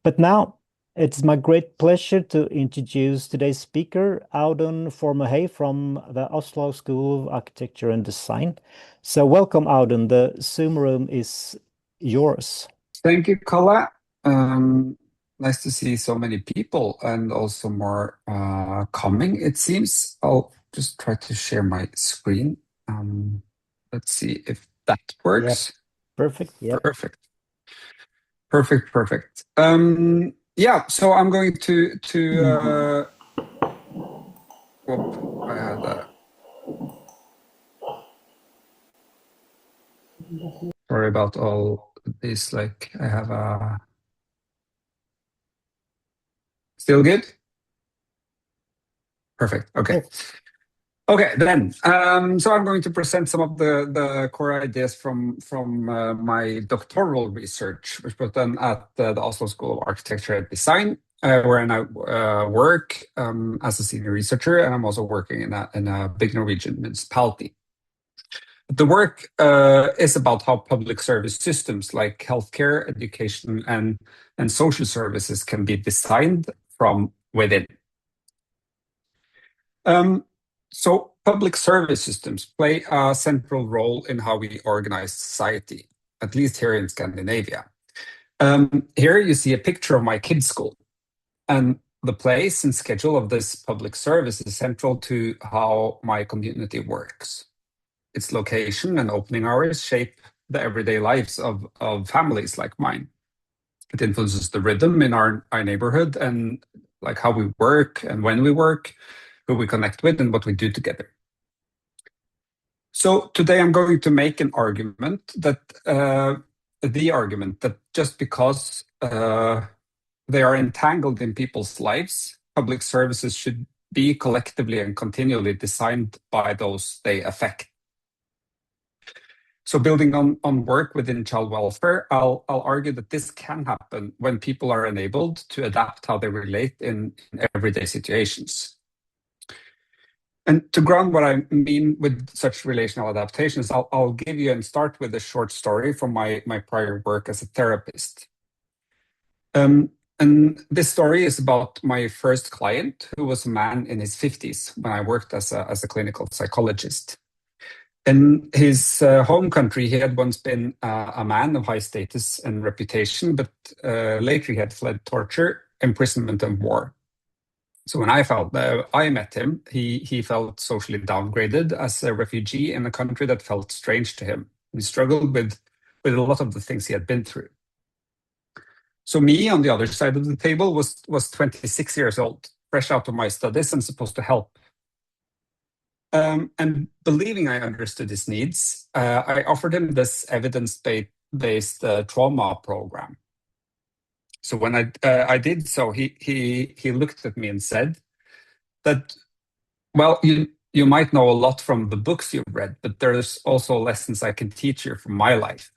But now it's my great pleasure to introduce today's speaker, Audun Formo from the Oslo School of Architecture and Design. So welcome, Audun. The Zoom room is yours. Thank you, Kalle. Nice to see so many people and also more coming, it seems. I'll just try to share my screen. Let's see if that works. Yep. Perfect. Yep. Perfect. Perfect. Yeah, so I'm going to whoop, I had a sorry about all this, like I have a still good? Perfect. Okay. Yes. Okay, then. So I'm going to present some of the core ideas from my doctoral research, which was done at the Oslo School of Architecture and Design, where I now work as a senior researcher, and I'm also working in a big Norwegian municipality. The work is about how public service systems like healthcare, education, and social services can be designed from within. So public service systems play a central role in how we organize society, at least here in Scandinavia. Here you see a picture of my kids' school, and the place and schedule of this public service is central to how my community works. Its location and opening hours shape the everyday lives of families like mine. It influences the rhythm in our neighborhood and like how we work and when we work, who we connect with, and what we do together. So today I'm going to make an argument that the argument that just because they are entangled in people's lives, public services should be collectively and continually designed by those they affect. So building on work within child welfare, I'll argue that this can happen when people are enabled to adapt how they relate in everyday situations. And to ground what I mean with such relational adaptations, I'll give you and start with a short story from my prior work as a therapist. And this story is about my first client, who was a man in his 50s when I worked as a clinical psychologist. In his home country, he had once been a man of high status and reputation, but later he had fled torture, imprisonment, and war. So when I met him, he felt socially downgraded as a refugee in a country that felt strange to him. He struggled with a lot of the things he had been through. So me, on the other side of the table, was 26 years old, fresh out of my studies and supposed to help. And believing I understood his needs, I offered him this evidence-based trauma program. So when I did so, he looked at me and said that, well, you might know a lot from the books you've read, but there's also lessons I can teach you from my life.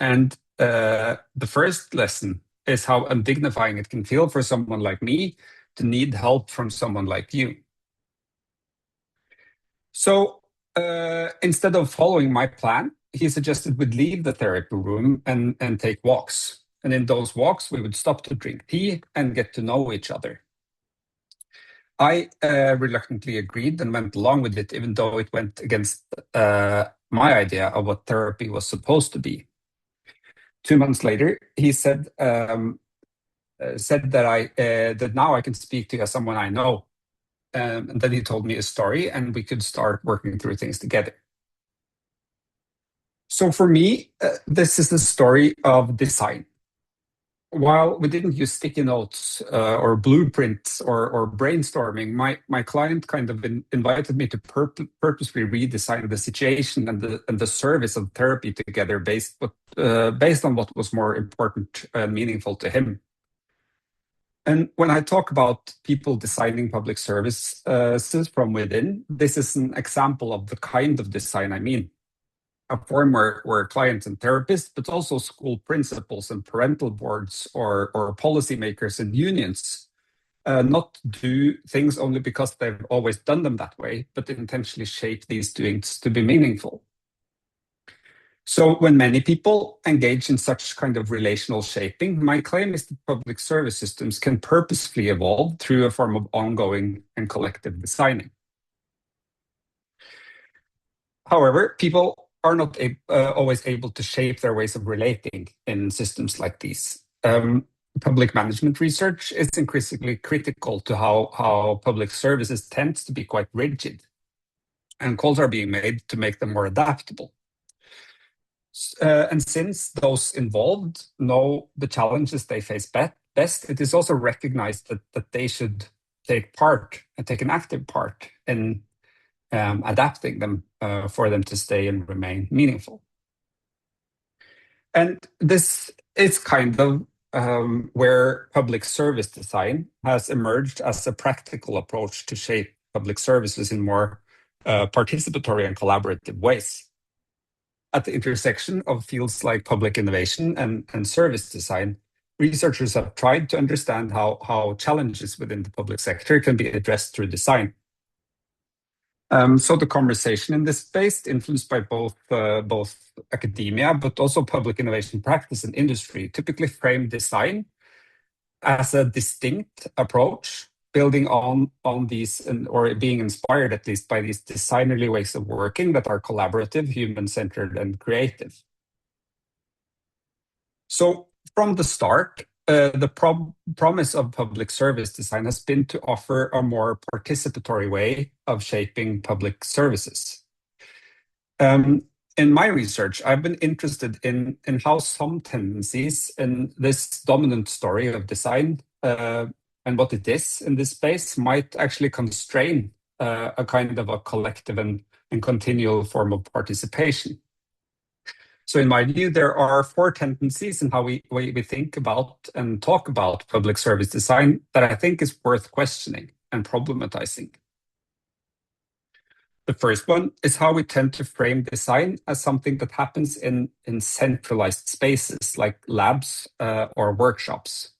And the first lesson is how undignifying it can feel for someone like me to need help from someone like you. So instead of following my plan, he suggested we'd leave the therapy room and take walks. And in those walks, we would stop to drink tea and get to know each other. I reluctantly agreed and went along with it, even though it went against my idea of what therapy was supposed to be. 2 months later, he said that now I can speak to you as someone I know. And then he told me a story, and we could start working through things together. So for me, this is the story of design. While we didn't use sticky notes or blueprints or brainstorming, my client kind of invited me to purposely redesign the situation and the service of therapy together based on what was more important and meaningful to him. And when I talk about people designing public services from within, this is an example of the kind of design I mean. A form where clients and therapists, but also school principals and parental boards or policymakers and unions not do things only because they've always done them that way, but intentionally shape these doings to be meaningful. So when many people engage in such kind of relational shaping, my claim is that public service systems can purposefully evolve through a form of ongoing and collective designing. However, people are not always able to shape their ways of relating in systems like these. Public management research is increasingly critical to how public services tends to be quite rigid, and calls are being made to make them more adaptable. And since those involved know the challenges they face best, it is also recognized that they should take part and take an active part in adapting them for them to stay and remain meaningful. And this is kind of where public service design has emerged as a practical approach to shape public services in more participatory and collaborative ways. At the intersection of fields like public innovation and service design, researchers have tried to understand how challenges within the public sector can be addressed through design. So the conversation in this space, influenced by both academia, but also public innovation practice and industry, typically frame design as a distinct approach, building on these or being inspired at least by these designerly ways of working that are collaborative, human-centered, and creative. So from the start, the promise of public service design has been to offer a more participatory way of shaping public services. In my research, I've been interested in how some tendencies in this dominant story of design and what it is in this space might actually constrain a kind of a collective and continual form of participation. So in my view, there are four tendencies in how we think about and talk about public service design that I think is worth questioning and problematizing. The first one is how we tend to frame design as something that happens in centralized spaces like labs or workshops.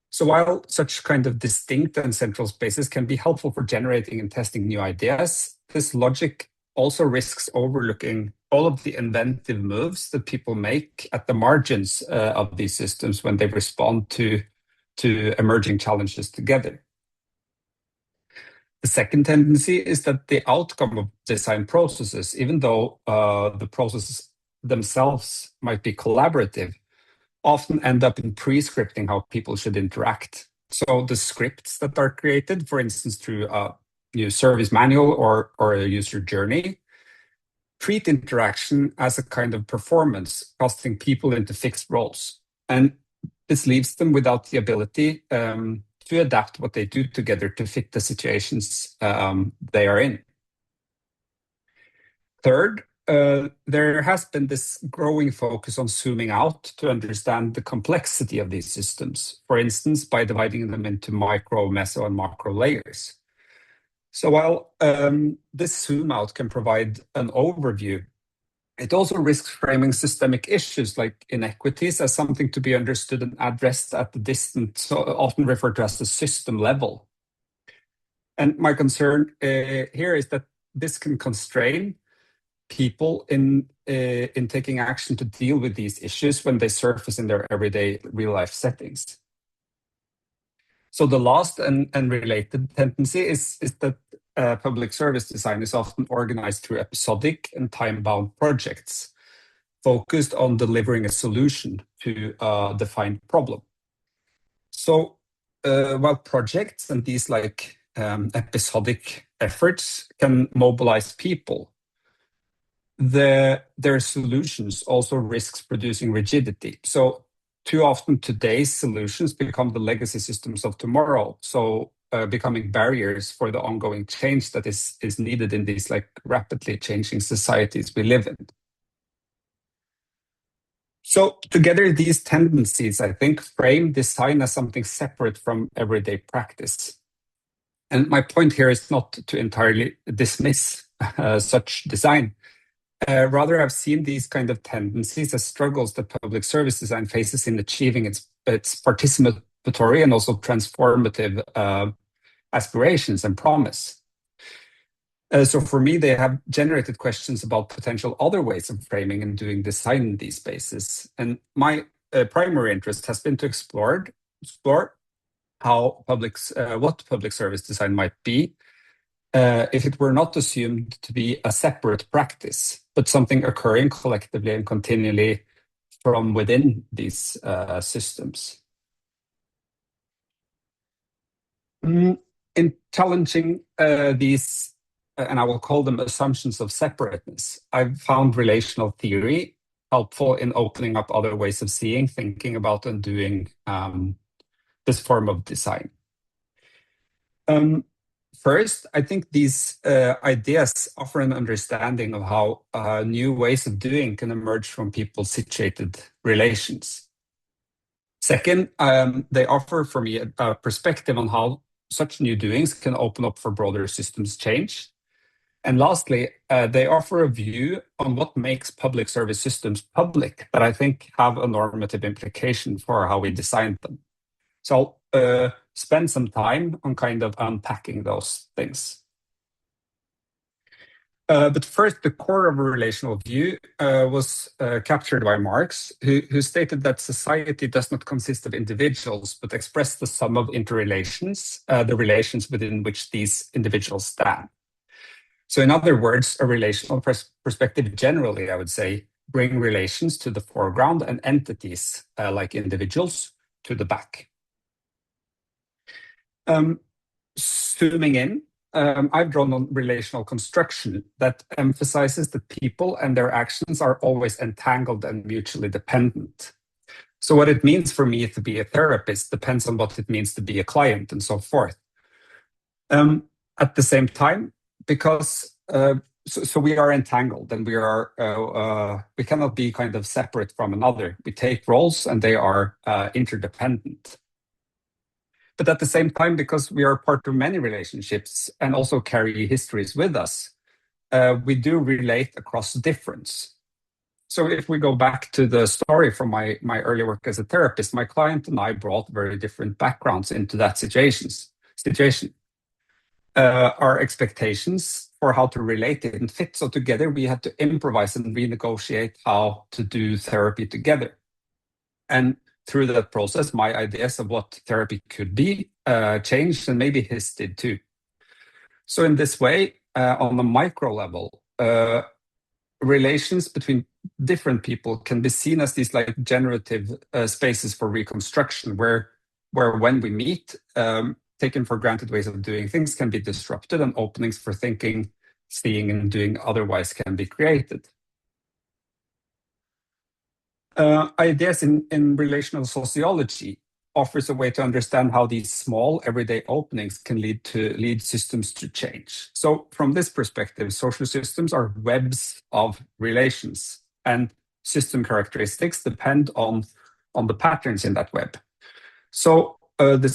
So while such kind of distinct and central spaces can be helpful for generating and testing new ideas, this logic also risks overlooking all of the inventive moves that people make at the margins of these systems when they respond to emerging challenges together. The second tendency is that the outcome of design processes, even though the processes themselves might be collaborative, often end up in pre-scripting how people should interact. So the scripts that are created, for instance, through a new service manual or a user journey, treat interaction as a kind of performance, casting people into fixed roles. And this leaves them without the ability to adapt what they do together to fit the situations they are in. Third, there has been this growing focus on zooming out to understand the complexity of these systems, for instance, by dividing them into micro, meso, and macro layers. So while this zoom out can provide an overview, it also risks framing systemic issues like inequities as something to be understood and addressed at the distant, so often referred to as the system level. And my concern here is that this can constrain people in taking action to deal with these issues when they surface in their everyday real life settings. So the last and related tendency is that public service design is often organized through episodic and time-bound projects focused on delivering a solution to a defined problem. So while projects and these like episodic efforts can mobilize people, their solutions also risks producing rigidity. So too often today's solutions become the legacy systems of tomorrow. So becoming barriers for the ongoing change that is needed in these like rapidly changing societies we live in. So together, these tendencies, I think, frame design as something separate from everyday practice. And my point here is not to entirely dismiss such design. Rather, I've seen these kind of tendencies as struggles that public service design faces in achieving its participatory and also transformative aspirations and promise. So for me, they have generated questions about potential other ways of framing and doing design in these spaces. And my primary interest has been to explore how what public service design might be if it were not assumed to be a separate practice, but something occurring collectively and continually from within these systems. In challenging these, and I will call them assumptions of separateness, I've found relational theory helpful in opening up other ways of seeing, thinking about, and doing this form of design. First, I think these ideas offer an understanding of how new ways of doing can emerge from people's situated relations. Second, they offer for me a perspective on how such new doings can open up for broader systems change. And lastly, they offer a view on what makes public service systems public that I think have a normative implication for how we design them. So I'll spend some time on kind of unpacking those things. But first, the core of a relational view was captured by Marx, who stated that society does not consist of individuals, but express the sum of interrelations, the relations within which these individuals stand. So in other words, a relational perspective generally, I would say, bring relations to the foreground and entities like individuals to the back. Zooming in, I've drawn on relational construction that emphasizes that people and their actions are always entangled and mutually dependent. So what it means for me to be a therapist depends on what it means to be a client and so forth. At the same time, because so we are entangled and we cannot be kind of separate from another. We take roles and they are interdependent. But at the same time, because we are part of many relationships and also carry histories with us, we do relate across difference. So if we go back to the story from my early work as a therapist, my client and I brought very different backgrounds into that situation. Our expectations for how to relate didn't fit, so together we had to improvise and renegotiate how to do therapy together. And through that process, my ideas of what therapy could be changed, and maybe his did too. So in this way, on a micro level, relations between different people can be seen as these like generative spaces for reconstruction, where when we meet, taken for granted ways of doing things can be disrupted, and openings for thinking, seeing, and doing otherwise can be created. Ideas in relational sociology offers a way to understand how these small everyday openings can lead systems to change. So from this perspective, social systems are webs of relations, and system characteristics depend on the patterns in that web. So the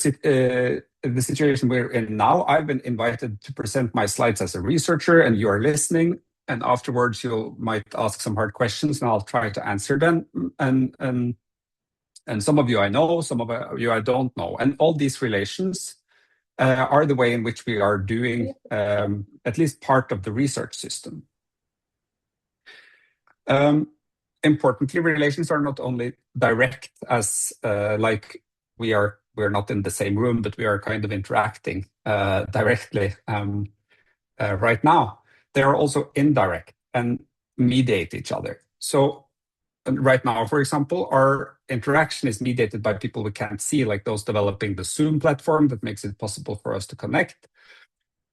situation we're in now, I've been invited to present my slides as a researcher, and you are listening. And afterwards, you might ask some hard questions, and I'll try to answer them. And some of you I know, some of you I don't know. And all these relations are the way in which we are doing at least part of the research system. Importantly, relations are not only direct, as like we're not in the same room, but we are kind of interacting directly right now. They are also indirect and mediate each other. So right now, for example, our interaction is mediated by people we can't see, like those developing the Zoom platform that makes it possible for us to connect.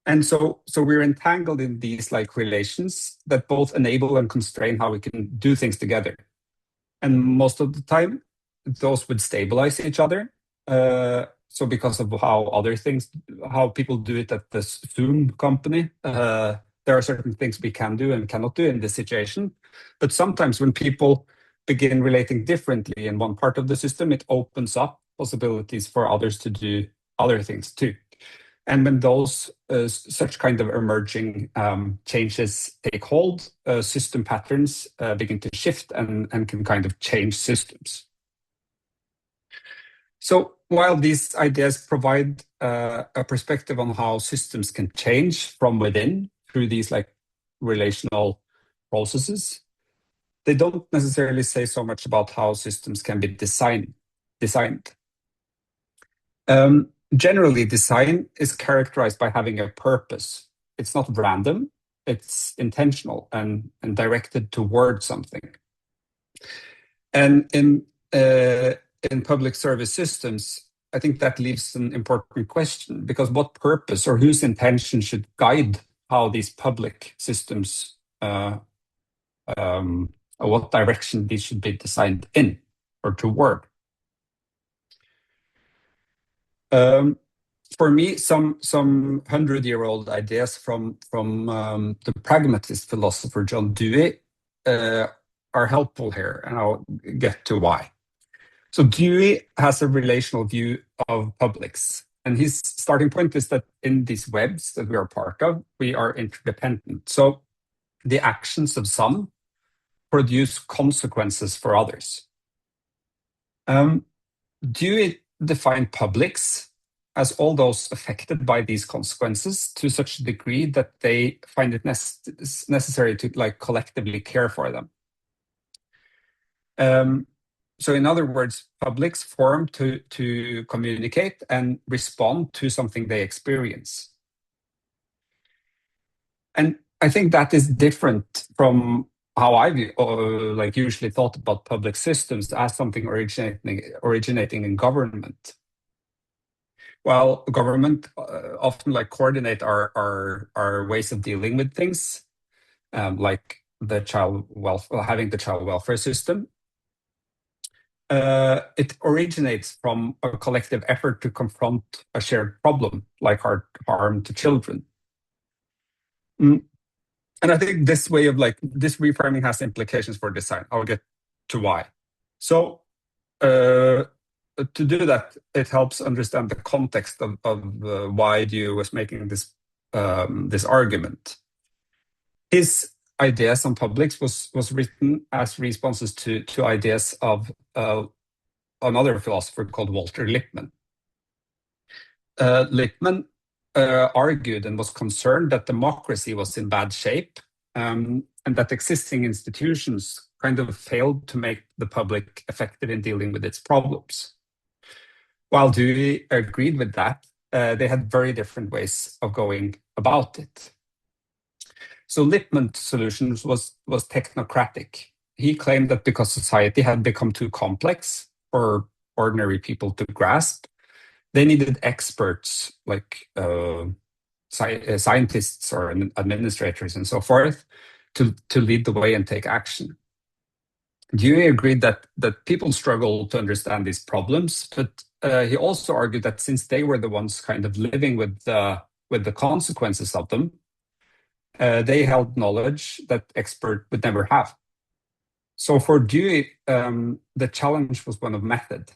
And so we're entangled in these like relations that both enable and constrain how we can do things together. And most of the time, those would stabilize each other. So because of how people do it at the Zoom company, there are certain things we can do and cannot do in this situation. But sometimes when people begin relating differently in one part of the system, it opens up possibilities for others to do other things too. And when those such kind of emerging changes take hold, system patterns begin to shift and can kind of change systems. So while these ideas provide a perspective on how systems can change from within through these like relational processes, they don't necessarily say so much about how systems can be designed. Generally, design is characterized by having a purpose. It's not random, it's intentional and directed toward something. And in public service systems, I think that leaves an important question, because what purpose or whose intention should guide how these public systems, or what direction these should be designed in or toward? For me, some 100-year-old ideas from the pragmatist philosopher John Dewey are helpful here, and I'll get to why. So Dewey has a relational view of publics, and his starting point is that in these webs that we are part of, we are interdependent. So the actions of some produce consequences for others. Dewey defined publics as all those affected by these consequences to such a degree that they find it necessary to like collectively care for them. So in other words, publics form to communicate and respond to something they experience. And I think that is different from how I like usually thought about public systems as something originating in government. While government often like coordinate our ways of dealing with things, like the having the child welfare system. It originates from a collective effort to confront a shared problem, like harm to children. And I think this way of like this reframing has implications for design. I'll get to why. So to do that, it helps understand the context of why Dewey was making this argument. His ideas on publics was written as responses to ideas of another philosopher called Walter Lippmann. Lippmann argued and was concerned that democracy was in bad shape, and that existing institutions kind of failed to make the public effective in dealing with its problems. While Dewey agreed with that, they had very different ways of going about it. So Lippmann's solution was technocratic. He claimed that because society had become too complex for ordinary people to grasp, they needed experts like scientists or administrators and so forth to lead the way and take action. Dewey agreed that people struggle to understand these problems, but he also argued that since they were the ones kind of living with the consequences of them, they held knowledge that expert would never have. So for Dewey, the challenge was one of method.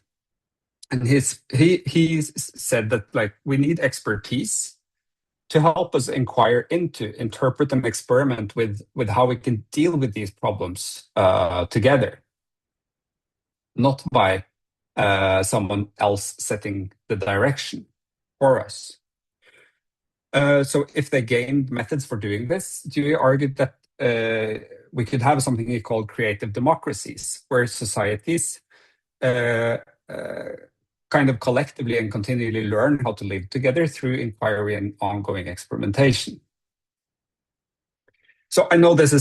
And he said that like we need expertise to help us inquire into, interpret, and experiment with how we can deal with these problems together, not by someone else setting the direction for us. So if they gained methods for doing this, Dewey argued that we could have something he called creative democracies, where societies kind of collectively and continually learn how to live together through inquiry and ongoing experimentation. So I know this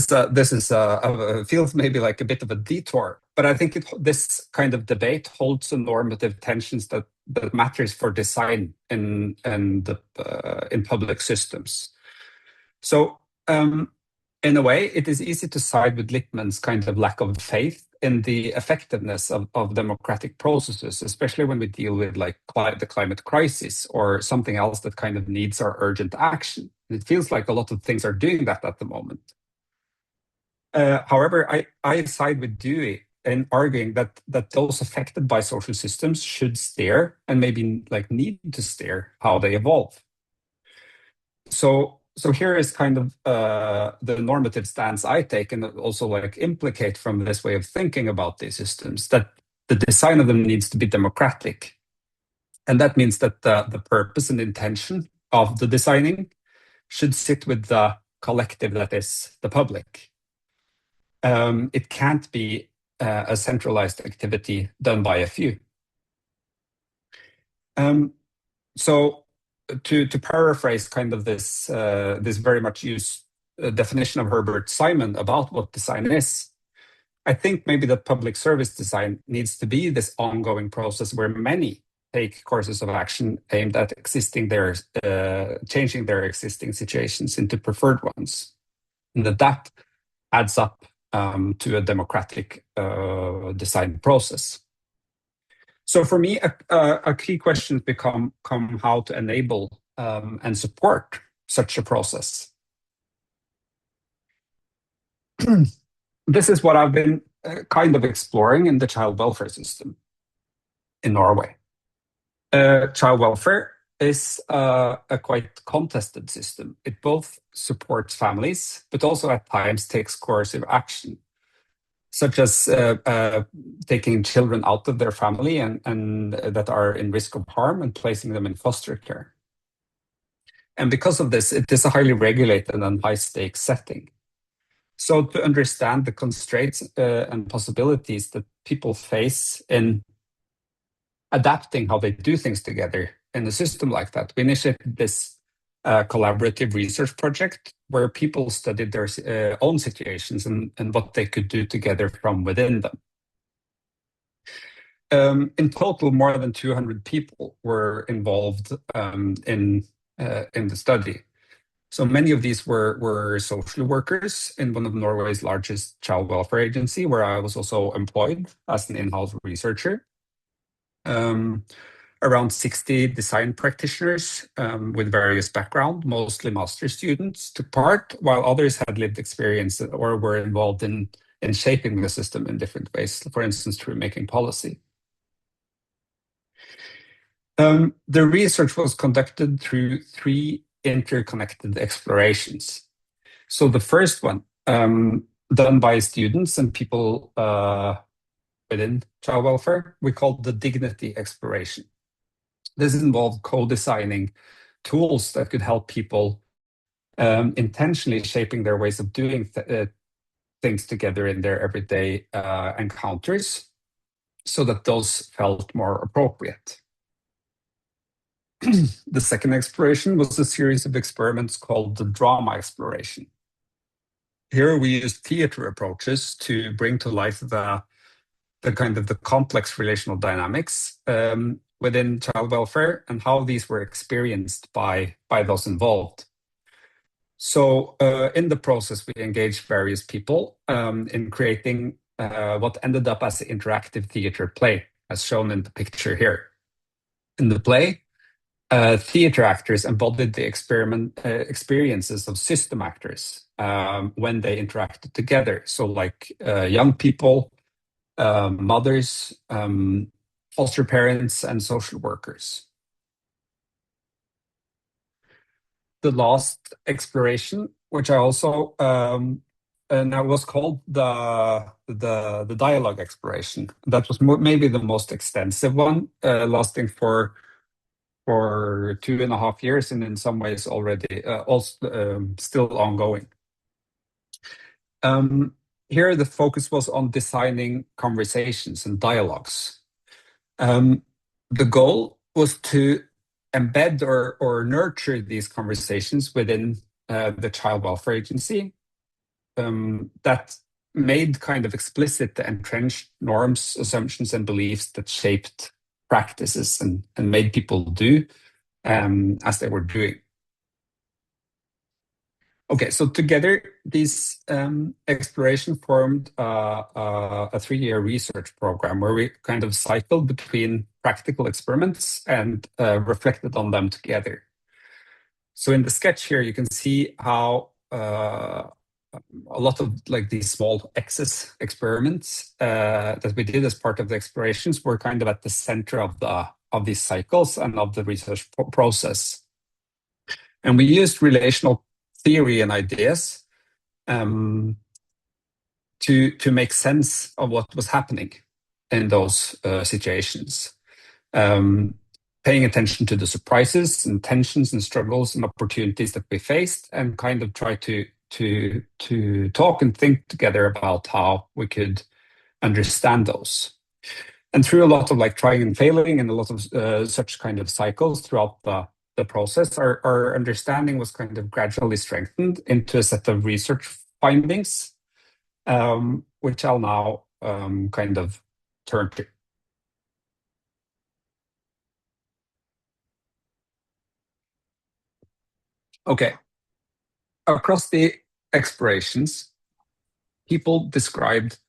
feels maybe like a bit of a detour, but I think this kind of debate holds the normative tensions that matters for design in public systems. So in a way, it is easy to side with Lippmann's kind of lack of faith in the effectiveness of democratic processes, especially when we deal with like the climate crisis or something else that kind of needs our urgent action. It feels like a lot of things are doing that at the moment. However, I side with Dewey in arguing that those affected by social systems should steer and maybe like need to steer how they evolve. So here is kind of the normative stance I take and also like implicate from this way of thinking about these systems, that the design of them needs to be democratic. And that means that the purpose and intention of the designing should sit with the collective that is the public. It can't be a centralized activity done by a few. So to paraphrase kind of this very much used definition of Herbert Simon about what design is, I think maybe that public service design needs to be this ongoing process where many take courses of action aimed at changing their existing situations into preferred ones, and that adds up to a democratic design process. So for me, a key question become how to enable and support such a process. This is what I've been kind of exploring in the child welfare system in Norway. Child welfare is a quite contested system. It both supports families, but also at times takes coercive action, such as taking children out of their family and that are in risk of harm and placing them in foster care. And because of this, it is a highly regulated and high-stakes setting. So to understand the constraints and possibilities that people face in adapting how they do things together in a system like that, we initiated this collaborative research project where people studied their own situations and what they could do together from within them. In total, more than 200 people were involved in the study. So many of these were social workers in one of Norway's largest child welfare agency, where I was also employed as an in-house researcher. Around 60 design practitioners with various backgrounds, mostly master students, took part, while others had lived experience or were involved in shaping the system in different ways, for instance, through making policy. The research was conducted through 3 interconnected explorations. So the first one, done by students and people within child welfare, we called the dignity exploration. This involved co-designing tools that could help people intentionally shaping their ways of doing things together in their everyday encounters so that those felt more appropriate. The second exploration was a series of experiments called the drama exploration. Here we used theater approaches to bring to life the kind of the complex relational dynamics within child welfare and how these were experienced by those involved. So in the process, we engaged various people in creating what ended up as an interactive theater play, as shown in the picture here. In the play, theater actors embodied the experiences of system actors when they interacted together. So like young people, mothers, foster parents, and social workers. The last exploration, which I also and that was called the dialogue exploration. That was maybe the most extensive one, lasting for 2.5 years, and in some ways already also still ongoing. Here, the focus was on designing conversations and dialogues. The goal was to embed or nurture these conversations within the child welfare agency that made kind of explicit the entrenched norms, assumptions, and beliefs that shaped practices and made people do as they were doing. Okay, so together these exploration formed a 3-year research program where we kind of cycled between practical experiments and reflected on them together. So in the sketch here, you can see how a lot of like these small X's experiments that we did as part of the explorations were kind of at the center of these cycles and of the research process. And we used relational theory and ideas to make sense of what was happening in those situations. paying attention to the surprises and tensions and struggles and opportunities that we faced, and kind of try to talk and think together about how we could understand those. And through a lot of like trying and failing and a lot of such kind of cycles throughout the process, our understanding was kind of gradually strengthened into a set of research findings, which I'll now kind of turn to. Okay. Across the explorations, people described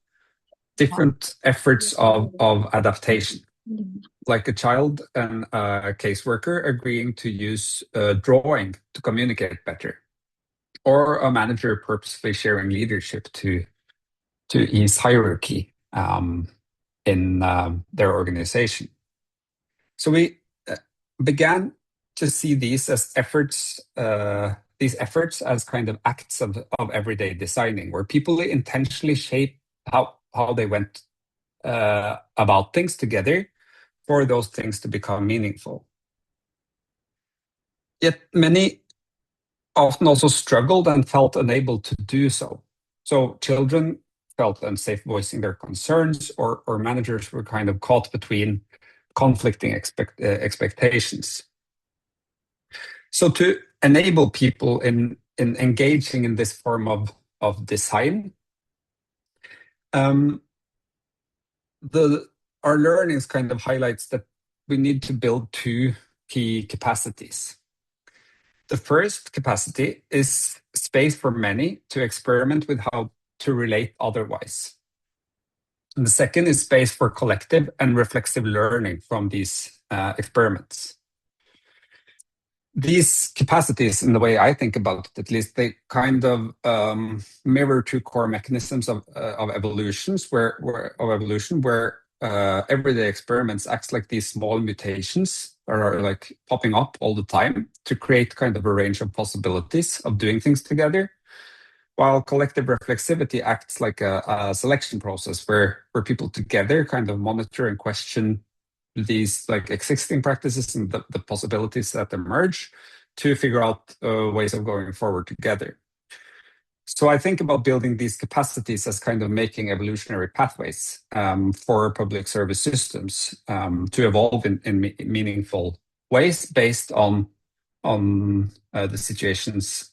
different efforts of adaptation, like a child and a caseworker agreeing to use drawing to communicate better, or a manager purposefully sharing leadership to ease hierarchy in their organization. So we began to see these as efforts, these efforts as kind of acts of everyday designing, where people intentionally shape how they went about things together for those things to become meaningful. Yet many often also struggled and felt unable to do so. So children felt unsafe voicing their concerns, or managers were kind of caught between conflicting expectations. So to enable people in engaging in this form of design, our learnings kind of highlights that we need to build two key capacities. The first capacity is space for many to experiment with how to relate otherwise. And the second is space for collective and reflexive learning from these experiments. These capacities, in the way I think about it, at least, they kind of mirror two core mechanisms of evolution, where everyday experiments acts like these small mutations that are like popping up all the time to create kind of a range of possibilities of doing things together, while collective reflexivity acts like a selection process where people together kind of monitor and question these like existing practices and the possibilities that emerge to figure out ways of going forward together. So I think about building these capacities as kind of making evolutionary pathways for public service systems to evolve in meaningful ways based on the situations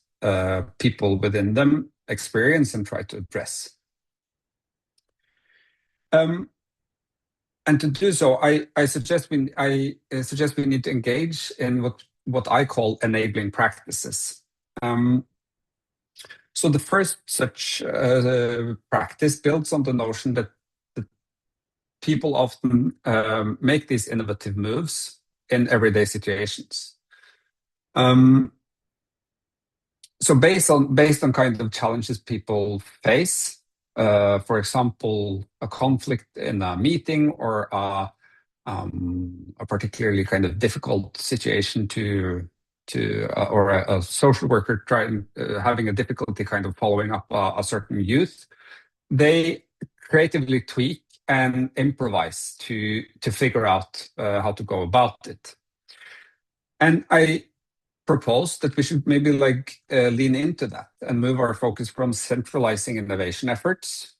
people within them experience and try to address. And to do so, I suggest we need to engage in what I call enabling practices. So the first such practice builds on the notion that people often make these innovative moves in everyday situations. So based on kind of challenges people face, for example, a conflict in a meeting or a particularly kind of difficult situation or a social worker having a difficulty kind of following up a certain youth, they creatively tweak and improvise to figure out how to go about it. And I propose that we should maybe lean into that and move our focus from centralizing innovation efforts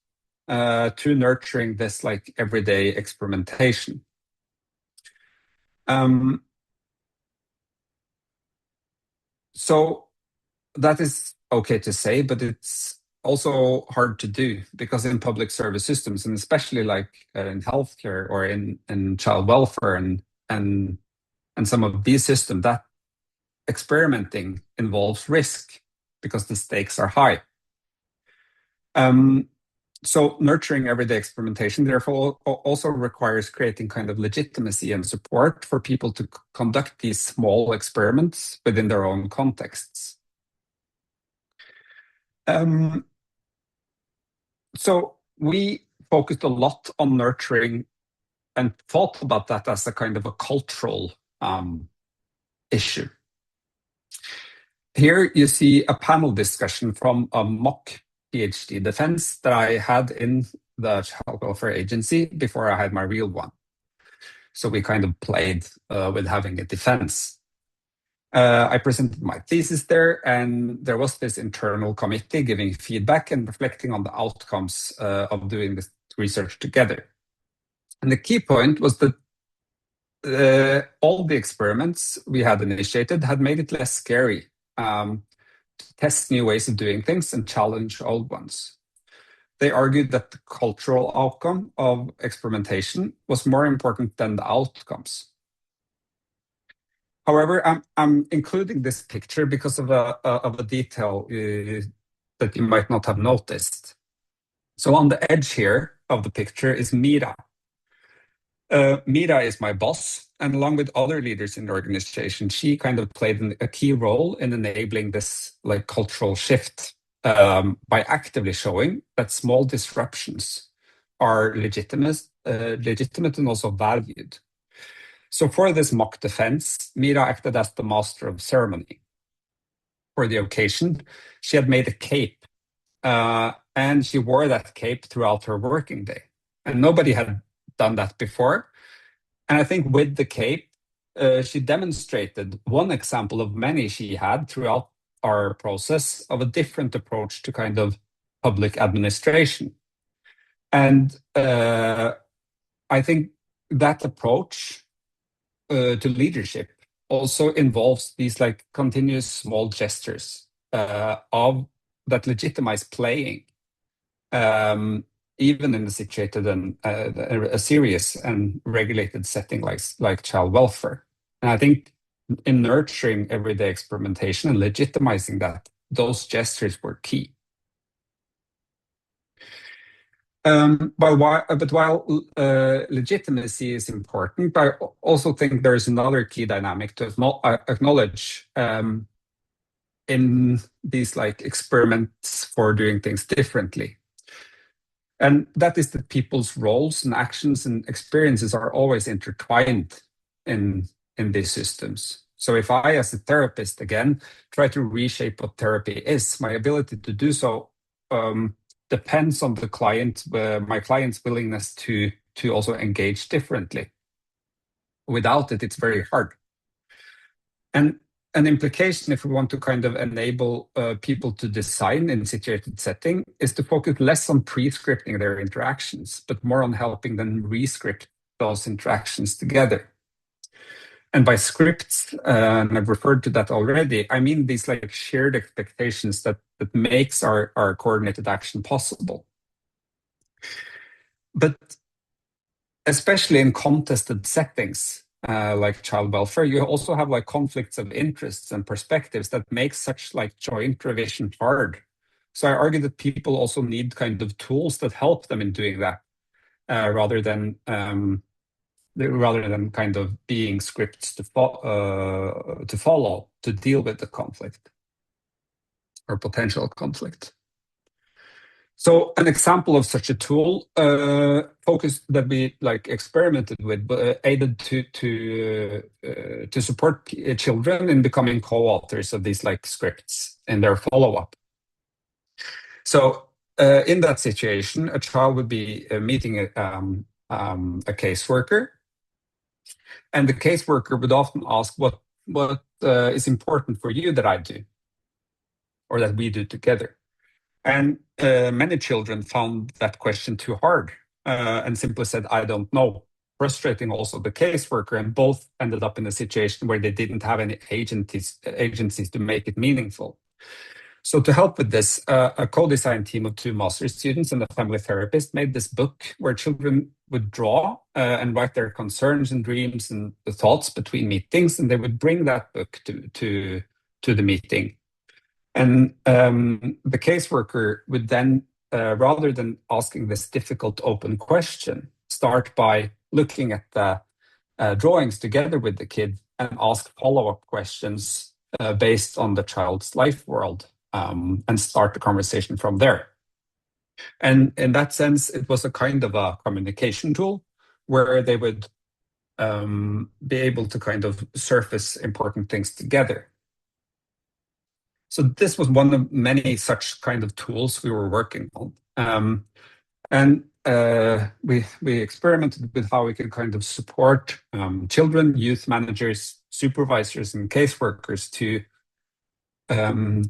to nurturing this like everyday experimentation. So that is okay to say, but it's also hard to do, because in public service systems, and especially like in healthcare or in child welfare and some of these systems, that experimenting involves risk because the stakes are high. So nurturing everyday experimentation, therefore, also requires creating kind of legitimacy and support for people to conduct these small experiments within their own contexts. So we focused a lot on nurturing and thought about that as a kind of a cultural issue. Here you see a panel discussion from a mock PhD defense that I had in the Child Welfare Agency before I had my real one. So we kind of played with having a defense. I presented my thesis there, and there was this internal committee giving feedback and reflecting on the outcomes of doing this research together. And the key point was that all the experiments we had initiated had made it less scary to test new ways of doing things and challenge old ones. They argued that the cultural outcome of experimentation was more important than the outcomes. However, I'm including this picture because of a detail that you might not have noticed. So on the edge here of the picture is Mira. Mira is my boss, and along with other leaders in the organization, she kind of played a key role in enabling this like cultural shift by actively showing that small disruptions are legitimate and also valued. So for this mock defense, Mira acted as the master of ceremony. For the occasion, she had made a cape, and she wore that cape throughout her working day. And nobody had done that before. And I think with the cape, she demonstrated one example of many she had throughout our process of a different approach to kind of public administration. And I think that approach to leadership also involves these like continuous small gestures of that legitimize playing, even in a situated and a serious and regulated setting like child welfare. And I think in nurturing everyday experimentation and legitimizing that, those gestures were key. But while legitimacy is important, I also think there is another key dynamic to acknowledge in these like experiments for doing things differently. And that is that people's roles and actions and experiences are always intertwined in these systems. So if I, as a therapist, again, try to reshape what therapy is, my ability to do so depends on the client, my client's willingness to also engage differently. Without it, it's very hard. And an implication, if we want to kind of enable people to design in situated setting, is to focus less on pre-scripting their interactions, but more on helping them re-script those interactions together. And by scripts, and I've referred to that already, I mean these like shared expectations that makes our coordinated action possible. But especially in contested settings, like child welfare, you also have like conflicts of interests and perspectives that make such like joint revision hard. So I argue that people also need kind of tools that help them in doing that, rather than kind of being scripts to follow to deal with the conflict or potential conflict. So an example of such a tool focus that we like experimented with aided to support children in becoming co-authors of these like scripts in their follow-up. So in that situation, a child would be meeting a caseworker, and the caseworker would often ask, what is important for you that I do or that we do together? And many children found that question too hard and simply said, I don't know. Frustrating also the caseworker, and both ended up in a situation where they didn't have any agencies to make it meaningful. So to help with this, a co-design team of 2 master's students and a family therapist made this book where children would draw and write their concerns and dreams and the thoughts between meetings, and they would bring that book to the meeting. And the caseworker would then, rather than asking this difficult open question, start by looking at the drawings together with the kid and ask follow-up questions based on the child's life world, and start the conversation from there. And in that sense, it was a kind of a communication tool where they would be able to kind of surface important things together. So this was one of many such kind of tools we were working on. And we experimented with how we could kind of support children, youth managers, supervisors, and caseworkers to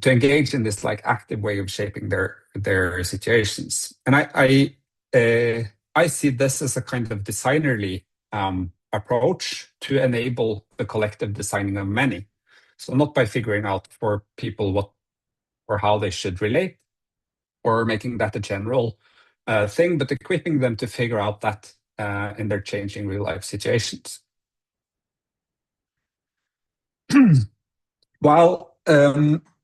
engage in this like active way of shaping their situations. And I see this as a kind of designerly approach to enable the collective designing of many. So not by figuring out for people what or how they should relate, or making that a general thing, but equipping them to figure out that in their changing real life situations. While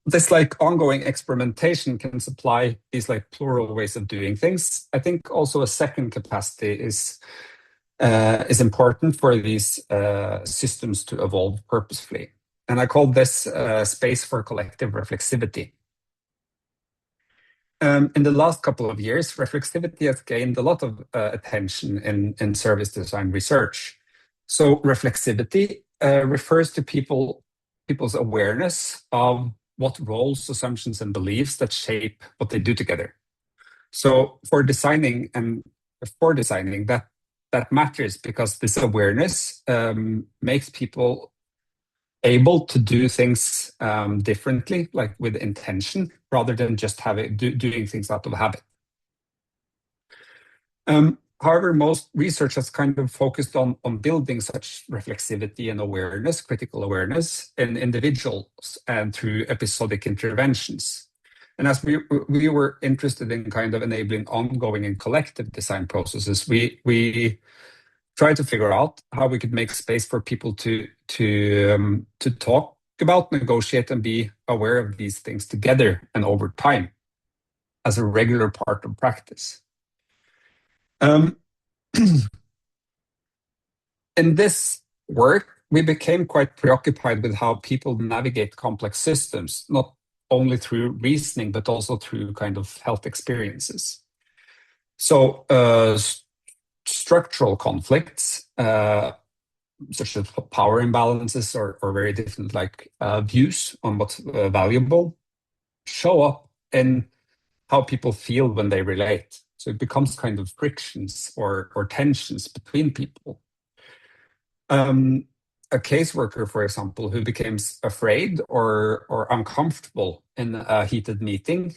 this like ongoing experimentation can supply these like plural ways of doing things, I think also a second capacity is important for these systems to evolve purposefully. And I call this space for collective reflexivity. In the last couple of years, reflexivity has gained a lot of attention in service design research. So reflexivity refers to people's awareness of what roles, assumptions, and beliefs that shape what they do together. So for designing, that matters because this awareness makes people able to do things differently, like with intention, rather than just doing things out of habit. However, most research has kind of focused on building such reflexivity and awareness, critical awareness, in individuals and through episodic interventions. And as we were interested in kind of enabling ongoing and collective design processes, we tried to figure out how we could make space for people to talk about, negotiate, and be aware of these things together and over time as a regular part of practice. In this work, we became quite preoccupied with how people navigate complex systems, not only through reasoning, but also through kind of felt experiences. So structural conflicts, such as power imbalances or very different like views on what's valuable, show up in how people feel when they relate. So it becomes kind of frictions or tensions between people. A caseworker, for example, who becomes afraid or uncomfortable in a heated meeting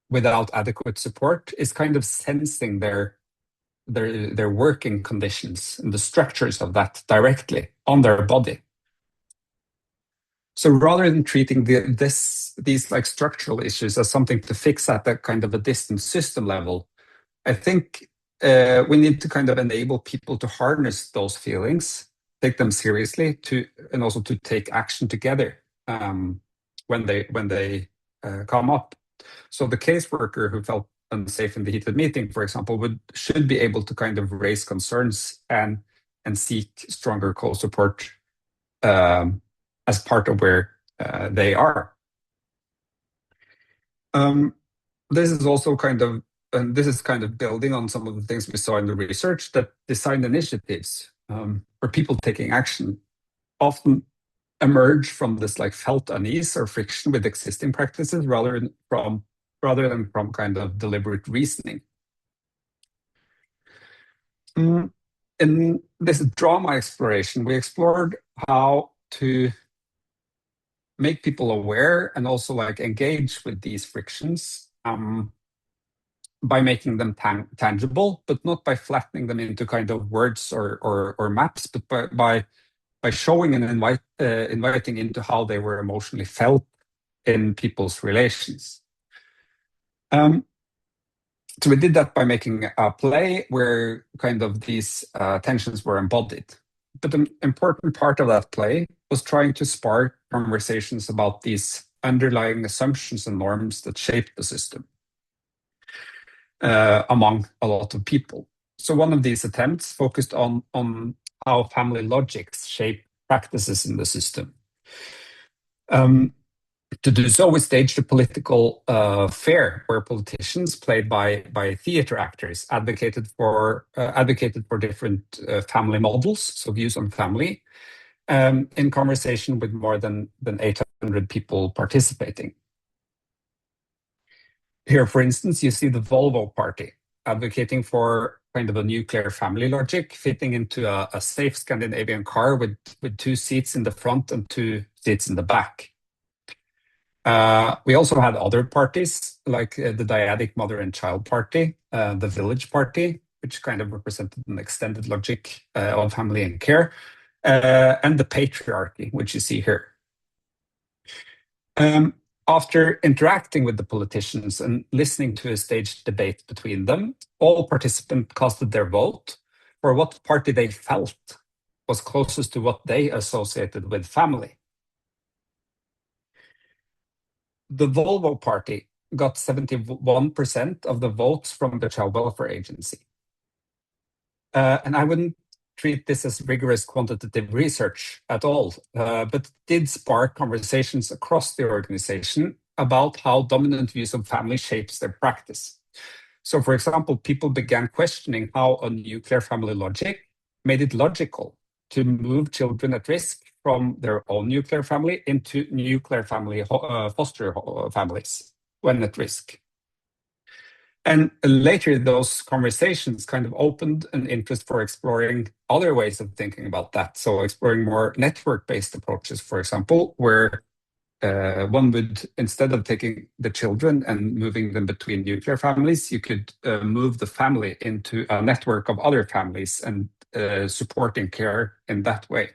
without adequate support is kind of sensing their working conditions and the structures of that directly on their body. So rather than treating these like structural issues as something to fix at that kind of a distant system level, I think we need to kind of enable people to harness those feelings, take them seriously, and also to take action together when they come up. So the caseworker who felt unsafe in the heated meeting, for example, should be able to kind of raise concerns and seek stronger co-support as part of where they are. This is also kind of building on some of the things we saw in the research, that design initiatives or people taking action often emerge from this like felt unease or friction with existing practices rather than from kind of deliberate reasoning. In this drama exploration, we explored how to make people aware and also like engage with these frictions by making them tangible, but not by flattening them into kind of words or maps, but by showing and inviting into how they were emotionally felt in people's relations. So we did that by making a play where kind of these tensions were embodied. But an important part of that play was trying to spark conversations about these underlying assumptions and norms that shape the system among a lot of people. So one of these attempts focused on how family logics shape practices in the system. To do so, we staged a political fair where politicians, played by theater actors, advocated for different family models, so views on family, in conversation with more than 800 people participating. Here, for instance, you see the Volvo party advocating for kind of a nuclear family logic, fitting into a safe Scandinavian car with two seats in the front and two seats in the back. We also had other parties like the Dyadic Mother and Child Party, the Village Party, which kind of represented an extended logic of family and care, and the patriarchy, which you see here. After interacting with the politicians and listening to a staged debate between them, all participants casted their vote for what party they felt was closest to what they associated with family. The Volvo party got 71% of the votes from the Child Welfare Agency. And I wouldn't treat this as rigorous quantitative research at all, but did spark conversations across the organization about how dominant views of family shapes their practice. So, for example, people began questioning how a nuclear family logic made it logical to move children at risk from their own nuclear family into nuclear family foster families when at risk. And later, those conversations kind of opened an interest for exploring other ways of thinking about that. So exploring more network-based approaches, for example, where one would, instead of taking the children and moving them between nuclear families, you could move the family into a network of other families and supporting care in that way.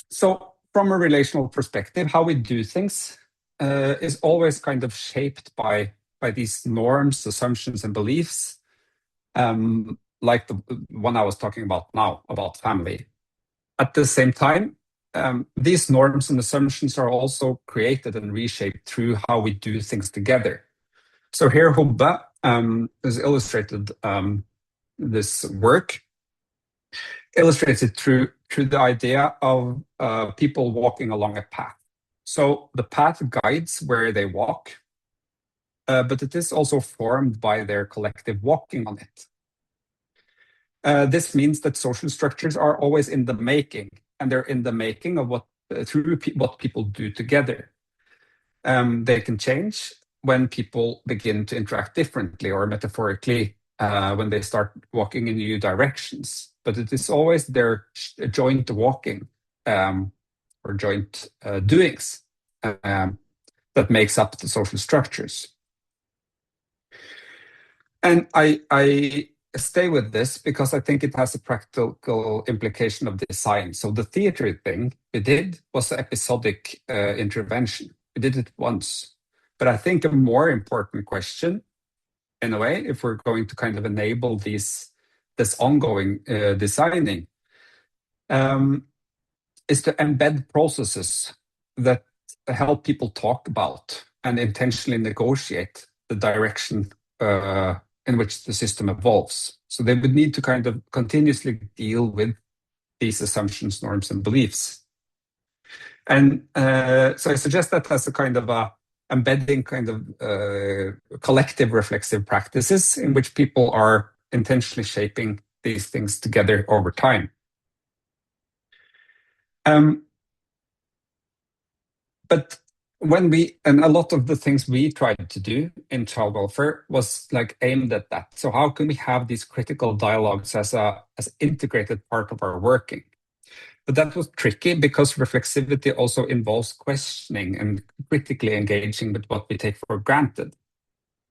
So from a relational perspective, how we do things is always kind of shaped by these norms, assumptions, and beliefs, like the one I was talking about now, about family. At the same time, these norms and assumptions are also created and reshaped through how we do things together. So here, Hubbe has illustrated this work, illustrated through the idea of people walking along a path. So the path guides where they walk, but it is also formed by their collective walking on it. This means that social structures are always in the making, and they're in the making of what people do together. They can change when people begin to interact differently, or metaphorically, when they start walking in new directions. But it is always their joint walking or joint doings that makes up the social structures. And I stay with this because I think it has a practical implication of design. So the theater thing we did was an episodic intervention. We did it once. But I think a more important question, in a way, if we're going to kind of enable this ongoing designing, is to embed processes that help people talk about and intentionally negotiate the direction in which the system evolves. So they would need to kind of continuously deal with these assumptions, norms, and beliefs. And so I suggest that as a kind of embedding kind of collective reflexive practices in which people are intentionally shaping these things together over time. But and a lot of the things we tried to do in child welfare was like aimed at that. So how can we have these critical dialogues as integrated part of our working? But that was tricky because reflexivity also involves questioning and critically engaging with what we take for granted,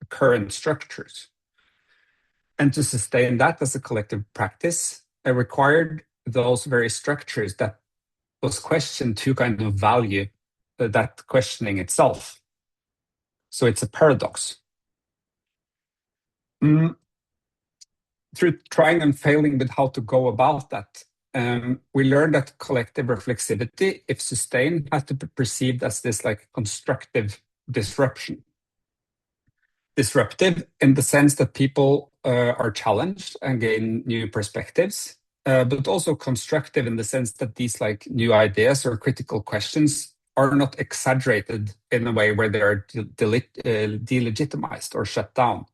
current structures. And to sustain that as a collective practice, it required those very structures that was questioned to kind of value that questioning itself. So it's a paradox. Through trying and failing with how to go about that, we learned that collective reflexivity, if sustained, has to be perceived as this like constructive disruption. Disruptive in the sense that people are challenged and gain new perspectives, but also constructive in the sense that these like new ideas or critical questions are not exaggerated in a way where they are delegitimized or shut down.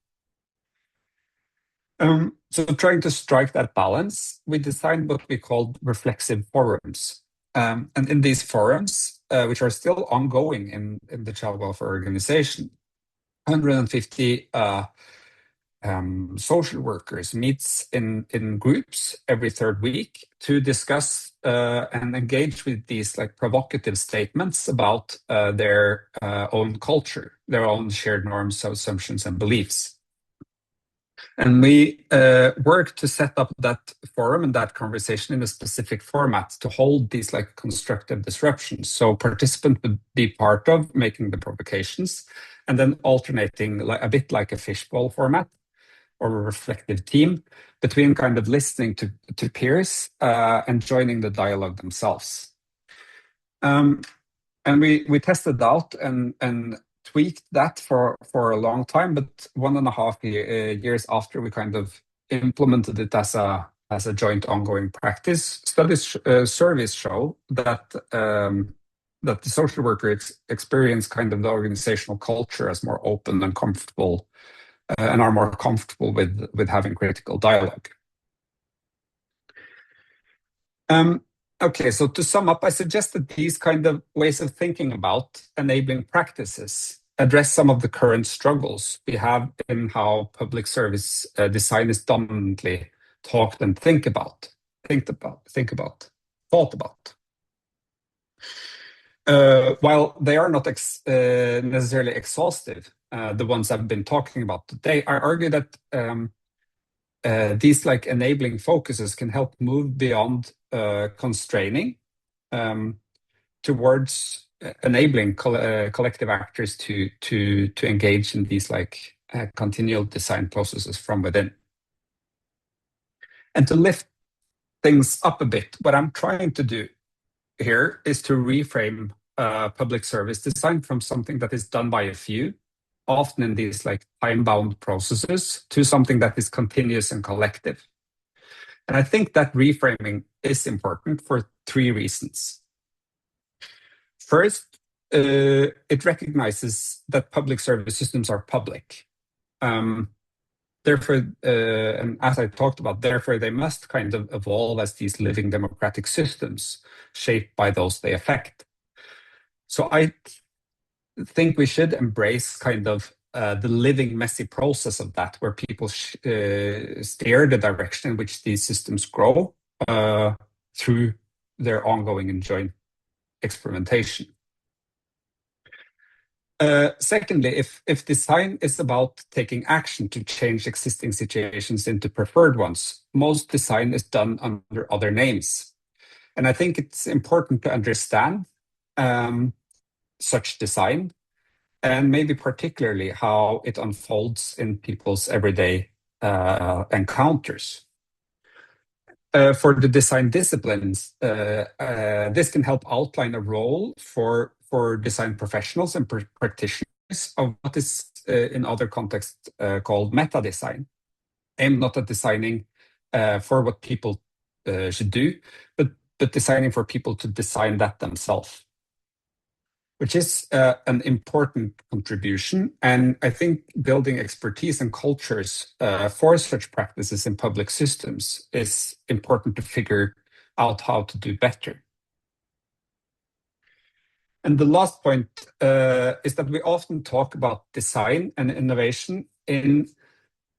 So trying to strike that balance, we designed what we called reflexive forums. And in these forums, which are still ongoing in the child welfare organization. 150 social workers meets in groups every third week to discuss and engage with these like provocative statements about their own culture, their own shared norms, assumptions, and beliefs. And we work to set up that forum and that conversation in a specific format to hold these like constructive disruptions. So participants would be part of making the provocations and then alternating like, a bit like a fishbowl format or a reflective team between kind of listening to peers and joining the dialogue themselves. And we tested out and tweaked that for a long time, but 1.5 years after we kind of implemented it as a joint ongoing practice, surveys show that that the social workers experience kind of the organizational culture as more open and comfortable, and are more comfortable with having critical dialogue. Okay, so to sum up, I suggest that these kind of ways of thinking about enabling practices address some of the current struggles we have in how public service design is dominantly talked and thought about. While they are not necessarily exhaustive, the ones I've been talking about today, I argue that these like enabling focuses can help move beyond constraining towards enabling collective actors to engage in these like continual design processes from within. And to lift things up a bit, what I'm trying to do here is to reframe public service design from something that is done by a few, often in these like time-bound processes, to something that is continuous and collective. And I think that reframing is important for 3 reasons. First, it recognizes that public service systems are public. Therefore, and as I talked about, therefore they must kind of evolve as these living democratic systems shaped by those they affect. So I think we should embrace kind of the living, messy process of that, where people steer the direction in which these systems grow through their ongoing and joint experimentation. Secondly, if design is about taking action to change existing situations into preferred ones, most design is done under other names. And I think it's important to understand such design, and maybe particularly how it unfolds in people's everyday encounters. For the design disciplines, this can help outline a role for design professionals and practitioners of what is in other contexts called meta design, aimed not at designing for what people should do, but designing for people to design that themselves, which is an important contribution. And I think building expertise and cultures for such practices in public systems is important to figure out how to do better. And the last point is that we often talk about design and innovation in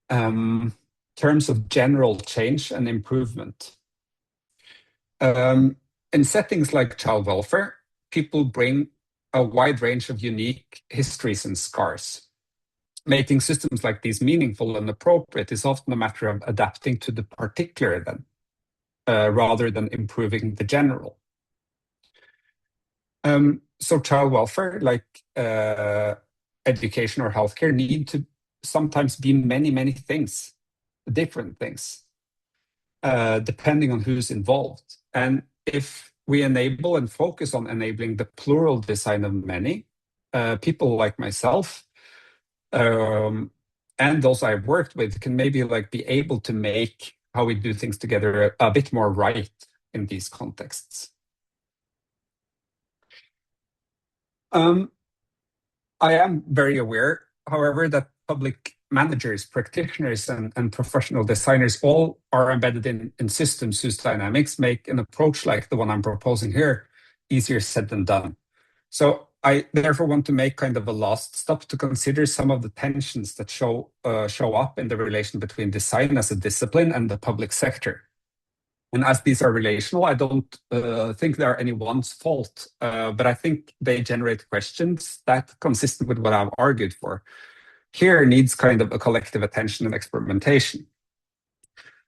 terms of general change and improvement. In settings like child welfare, people bring a wide range of unique histories and scars. Making systems like these meaningful and appropriate is often a matter of adapting to the particular then, rather than improving the general. So child welfare, like education or healthcare, need to sometimes be many, many things, different things, depending on who's involved. And if we enable and focus on enabling the plural design of many, people like myself and those I've worked with can maybe like be able to make how we do things together a bit more right in these contexts. I am very aware, however, that public managers, practitioners, and professional designers all are embedded in systems whose dynamics make an approach like the one I'm proposing here easier said than done. So I therefore want to make kind of a last stop to consider some of the tensions that show up in the relation between design as a discipline and the public sector. And as these are relational, I don't think they are anyone's fault, but I think they generate questions that consistent with what I've argued for. Here needs kind of a collective attention and experimentation.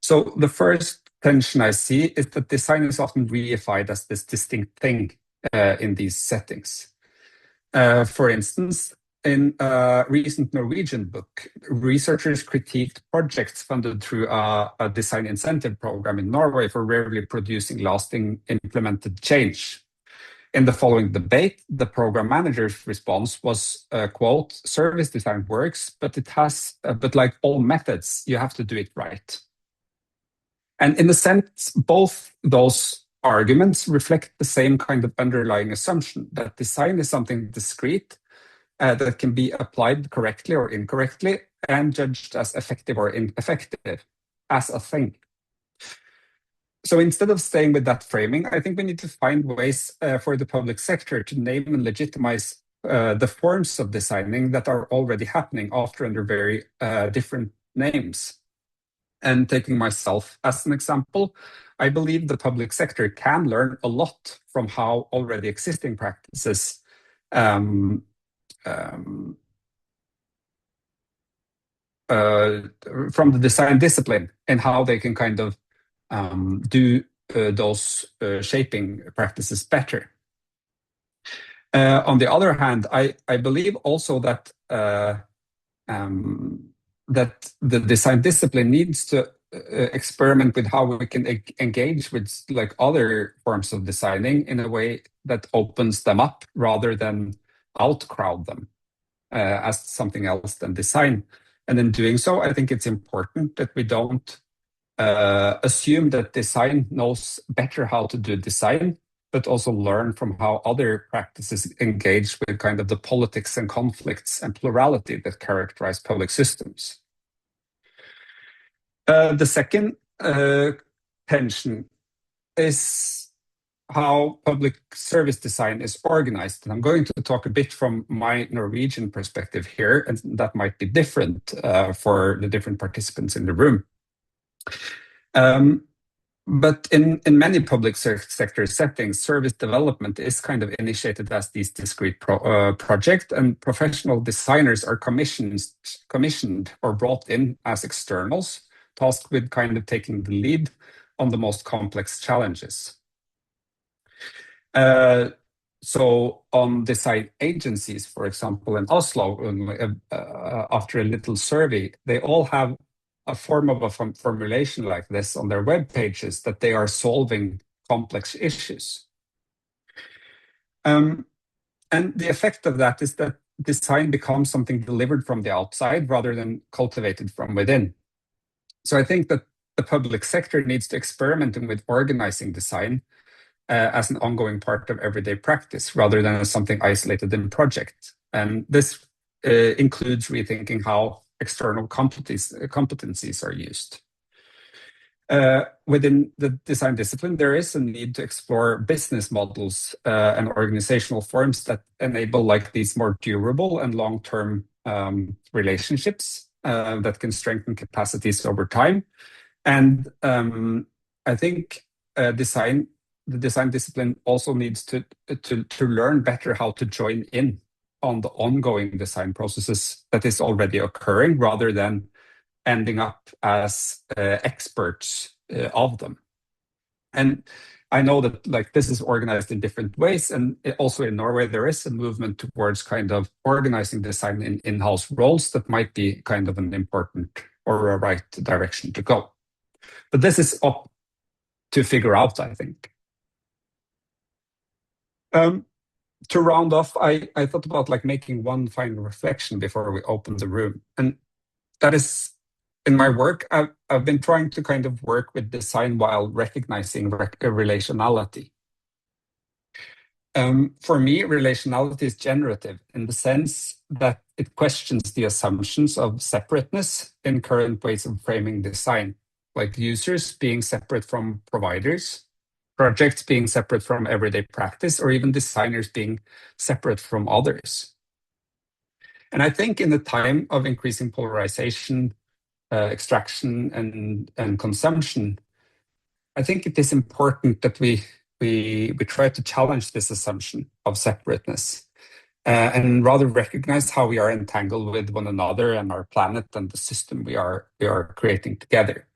So the first tension I see is that design is often reified as this distinct thing in these settings. For instance, in a recent Norwegian book, researchers critiqued projects funded through a design incentive program in Norway for rarely producing lasting implemented change. In the following debate, the program manager's response was, quote, "Service design works, but like all methods, you have to do it right." And in a sense, both those arguments reflect the same kind of underlying assumption that design is something discrete that can be applied correctly or incorrectly and judged as effective or ineffective as a thing. So instead of staying with that framing, I think we need to find ways for the public sector to name and legitimize the forms of designing that are already happening, often under very different names. And taking myself as an example, I believe the public sector can learn a lot from how already existing practices from the design discipline and how they can kind of do those shaping practices better. On the other hand, I believe also that that the design discipline needs to experiment with how we can engage with like other forms of designing in a way that opens them up rather than outcrowd them as something else than design. And in doing so, I think it's important that we don't assume that design knows better how to do design, but also learn from how other practices engage with kind of the politics and conflicts and plurality that characterize public systems. The second tension is how public service design is organized. And I'm going to talk a bit from my Norwegian perspective here, and that might be different for the different participants in the room. But in many public sector settings, service development is kind of initiated as these discrete projects, and professional designers are commissioned or brought in as externals, tasked with kind of taking the lead on the most complex challenges. So on design agencies, for example, in Oslo, after a little survey, they all have a form of a formulation like this on their web pages that they are solving complex issues. And the effect of that is that design becomes something delivered from the outside rather than cultivated from within. So I think that the public sector needs to experiment with organizing design as an ongoing part of everyday practice rather than as something isolated in project. And this includes rethinking how external competencies are used. Within the design discipline, there is a need to explore business models and organizational forms that enable like these more durable and long-term relationships that can strengthen capacities over time. And I think the design discipline also needs to learn better how to join in on the ongoing design processes that is already occurring rather than ending up as experts of them. And I know that like this is organized in different ways, and also in Norway there is a movement towards kind of organizing design in in-house roles that might be kind of an important or a right direction to go. But this is up to figure out, I think. To round off, I thought about like making one final reflection before we open the room. And that is, in my work, I've been trying to kind of work with design while recognizing relationality. For me, relationality is generative in the sense that it questions the assumptions of separateness in current ways of framing design, like users being separate from providers, projects being separate from everyday practice, or even designers being separate from others. And I think in the time of increasing polarization, extraction, and consumption, I think it is important that we try to challenge this assumption of separateness, and rather recognize how we are entangled with one another and our planet and the system we are creating together.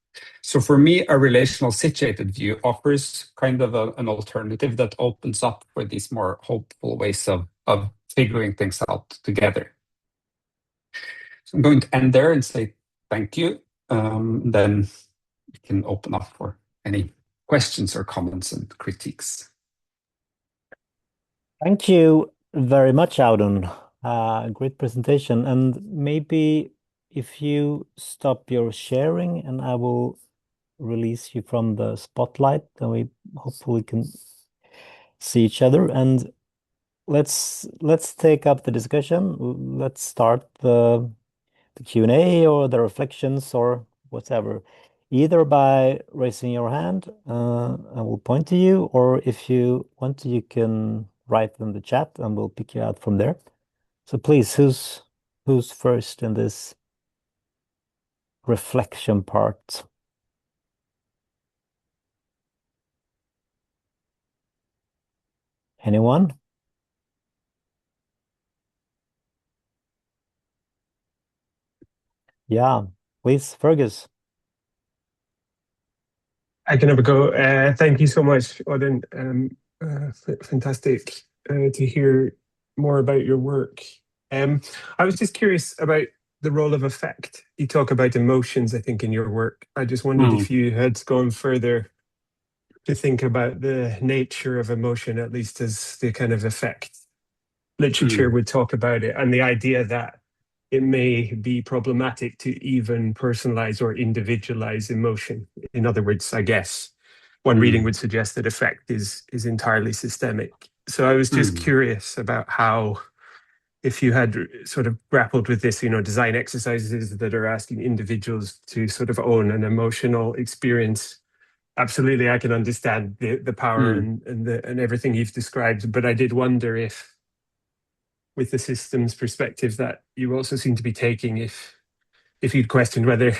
So for me, a relational situated view offers kind of an alternative that opens up for these more hopeful ways of figuring things out together. So I'm going to end there and say thank you. Then we can open up for any questions or comments and critiques. Thank you very much, Audun. Great presentation. And maybe if you stop your sharing and I will release you from the spotlight, then we hopefully can see each other. And let's take up the discussion. Let's start the Q&A or the reflections or whatever, either by raising your hand, I will point to you, or if you want to, you can write in the chat and we'll pick you out from there. So please, who's first in this reflection part? Anyone? Yeah, please, Fergus. I can have a go. Thank you so much, Audun. Fantastic to hear more about your work. I was just curious about the role of affect. You talk about emotions, I think, in your work. I just wondered if you had gone further to think about the nature of emotion, at least as the kind of effect literature would talk about it, and the idea that it may be problematic to even personalize or individualize emotion. In other words, I guess one reading would suggest that affect is entirely systemic. So I was just curious about how, if you had sort of grappled with this, design exercises that are asking individuals to sort of own an emotional experience. Absolutely, I can understand the power and everything you've described, but I did wonder if, with the systems perspective that you also seem to be taking, if you'd questioned whether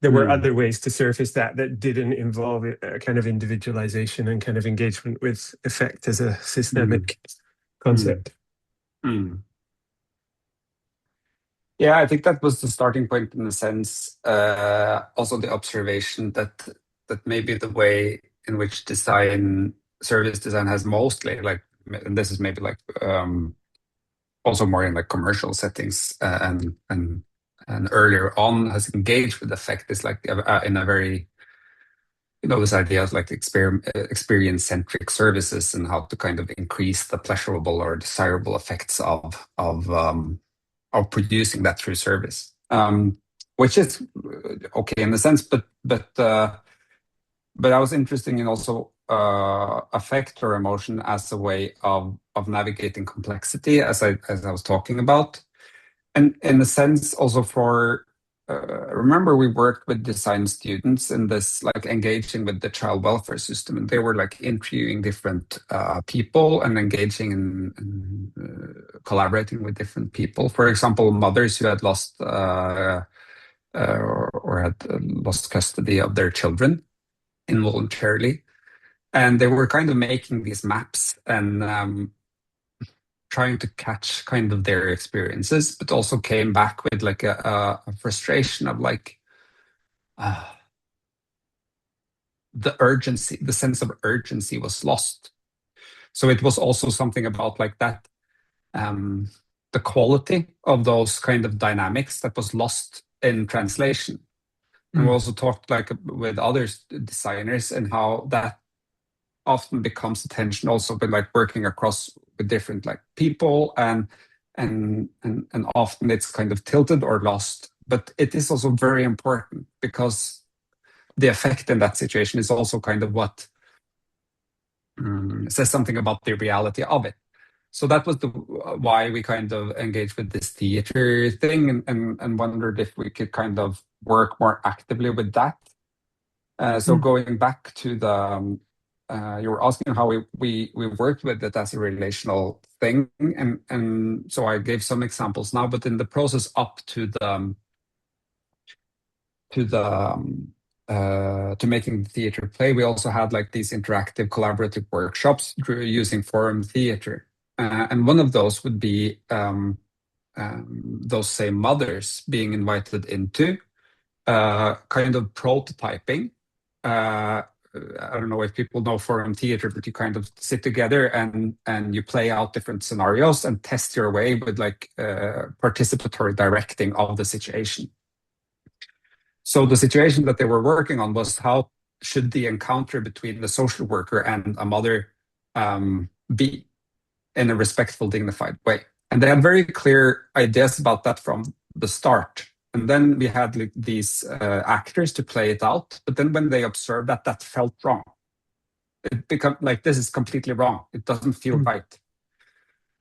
there were other ways to surface that didn't involve a kind of individualization and kind of engagement with effect as a systemic concept. Yeah, I think that was the starting point in a sense. Also, the observation that maybe the way in which service design has mostly, like, and this is maybe like also more in like commercial settings, and earlier on has engaged with effect is like in a very, this idea of like experience-centric services and how to kind of increase the pleasurable or desirable effects of producing that through service, which is okay in a sense, but I was interested in also affect or emotion as a way of navigating complexity, as I was talking about, and in a sense also for. Remember, we worked with design students in this, like engaging with the child welfare system, and they were like interviewing different people and engaging in collaborating with different people. For example, mothers who had lost or had lost custody of their children involuntarily, and they were kind of making these maps and trying to catch kind of their experiences, but also came back with like a frustration of like the urgency, the sense of urgency was lost. So it was also something about like that, the quality of those kind of dynamics that was lost in translation. And we also talked like with other designers and how that often becomes a tension also with like working across with different like people and often it's kind of tilted or lost. But it is also very important because the effect in that situation is also kind of what says something about the reality of it. So that was why we kind of engaged with this theater thing and wondered if we could kind of work more actively with that. So going back to you were asking how we worked with it as a relational thing, and so I gave some examples now, but in the process up to making the theater play, we also had like these interactive collaborative workshops using forum theater, and one of those would be those same mothers being invited into kind of prototyping. I don't know if people know forum theater, but you kind of sit together and you play out different scenarios and test your way with like participatory directing of the situation. So the situation that they were working on was how should the encounter between the social worker and a mother be in a respectful, dignified way. And they had very clear ideas about that from the start. And then we had like, these actors to play it out. But then when they observed that, that felt wrong. It became like, this is completely wrong. It doesn't feel right.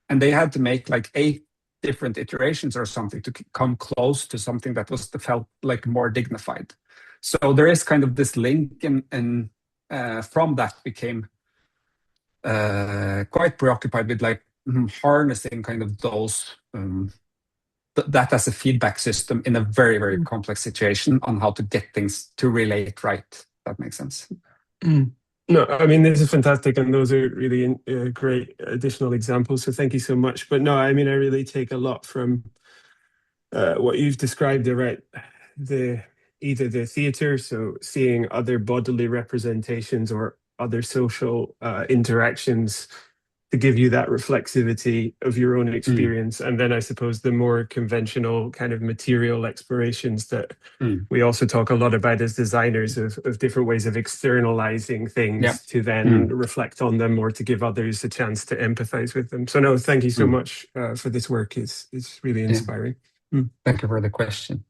And they had to make like 8 different iterations or something to come close to something that was felt like more dignified. So there is kind of this link, and from that became quite preoccupied with like harnessing kind of those that as a feedback system in a very, very complex situation on how to get things to relate right. That makes sense. No, I mean, this is fantastic, and those are really great additional examples. So thank you so much. But no, I mean, I really take a lot from what you've described about either the theatre, so seeing other bodily representations or other social interactions to give you that reflexivity of your own experience. And then I suppose the more conventional kind of material explorations that we also talk a lot about as designers of different ways of externalizing things to then reflect on them or to give others a chance to empathize with them. So no, thank you so much for this work. It's really inspiring. Thank you for the question.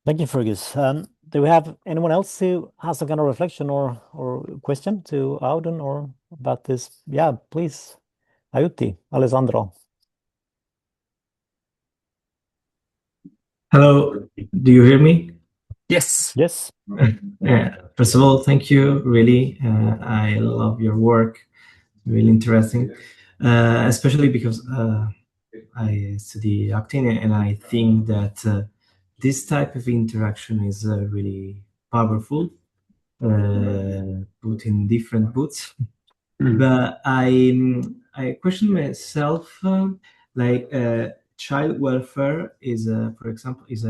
Thank you, Fergus. Do we have anyone else who has a kind of reflection or question to Audun or about this? Yeah, please. Aiuti, Alessandro. Hello, do you hear me? Yes. Yes. First of all, thank you. Really, I love your work. Really interesting, especially because I study acting, and I think that this type of interaction is really powerful, put in different booths. But I question myself, like child welfare is, for example, is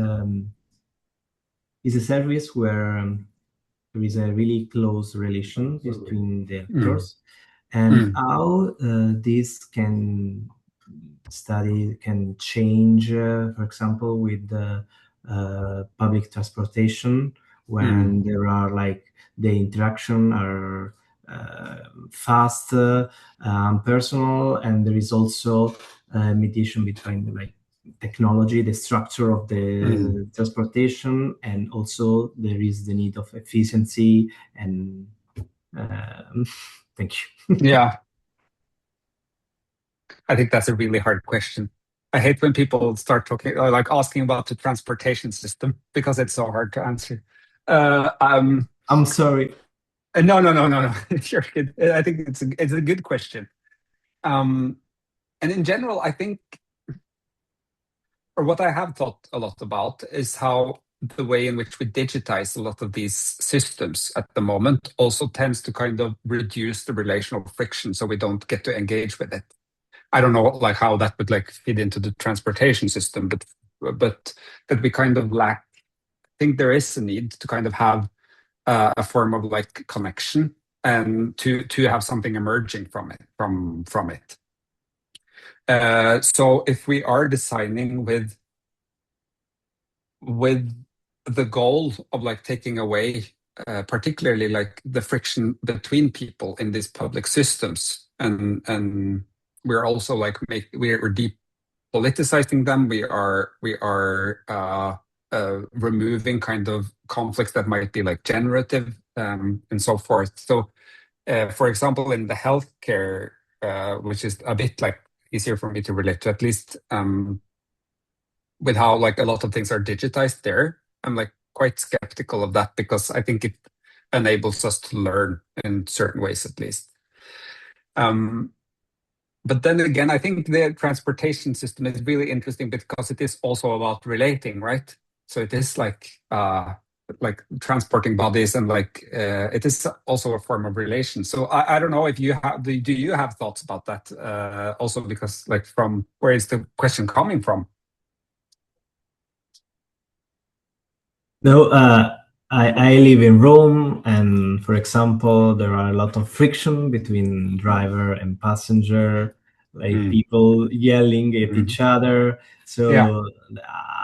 a service where there is a really close relation between the actors, and how this can change, for example, with the public transportation, when there are like the interaction are fast, personal, and there is also mediation between like technology, the structure of the transportation, and also there is the need of efficiency and thank you. Yeah. I think that's a really hard question. I hate when people start talking or like asking about the transportation system because it's so hard to answer. I'm sorry. No. You're good. I think it's a good question. And in general, I think, or what I have thought a lot about is how the way in which we digitize a lot of these systems at the moment also tends to kind of reduce the relational friction so we don't get to engage with it. I don't know like how that would like fit into the transportation system, but that we kind of lack. I think there is a need to kind of have a form of like connection and to have something emerging from it. So if we are designing with the goal of like taking away particularly like the friction between people in these public systems, and we're also like we're depoliticizing them, we are removing kind of conflicts that might be like generative and so forth. So for example, in the healthcare, which is a bit like easier for me to relate to, at least with how like a lot of things are digitized there, I'm like quite skeptical of that because I think it enables us to learn in certain ways at least. But then again, I think the transportation system is really interesting because it is also about relating, right? So it is like transporting bodies, and it is also a form of relation. So I don't know if you have, do you have thoughts about that also, because like from where is the question coming from? No, I live in Rome, and for example, there are a lot of friction between driver and passenger, like people yelling at each other. Yeah. So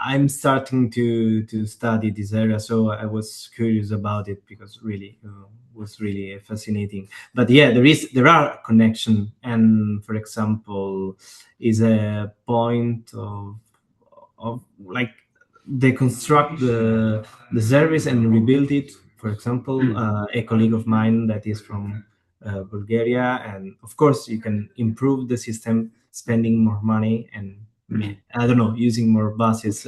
I'm starting to study this area. So I was curious about it because really was really fascinating. But yeah, there are connection, and for example, is a point of like they construct the service and rebuild it. For example, a colleague of mine that is from Bulgaria, and of course you can improve the system, spending more money and I don't know, using more buses.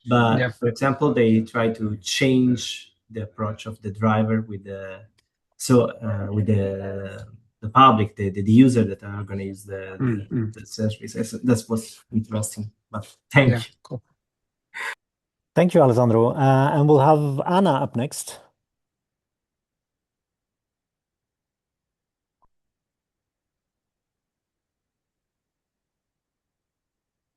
But Yeah. for example, they try to change the approach of the driver with with the public, the user that are going to use the service. That's what's interesting. But thank Yeah, you. cool. Thank you, Alessandro. And we'll have Anna up next.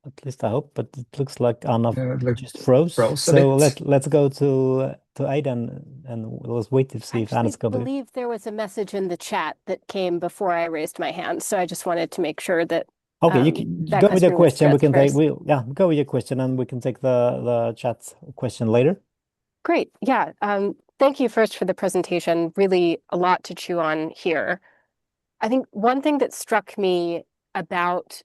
At least I hope, but it looks like Anna just froze. A So bit. let's go to Audun, and let's wait to see if Anna's going I believe there was a message in the chat that came before I raised my hand, so I just wanted to make sure that Okay, you can that go with your question. We question can was take addressed first. yeah, go with your question, and we can take the chat question later. Great. Yeah. Thank you first for the presentation. Really a lot to chew on here. I think one thing that struck me about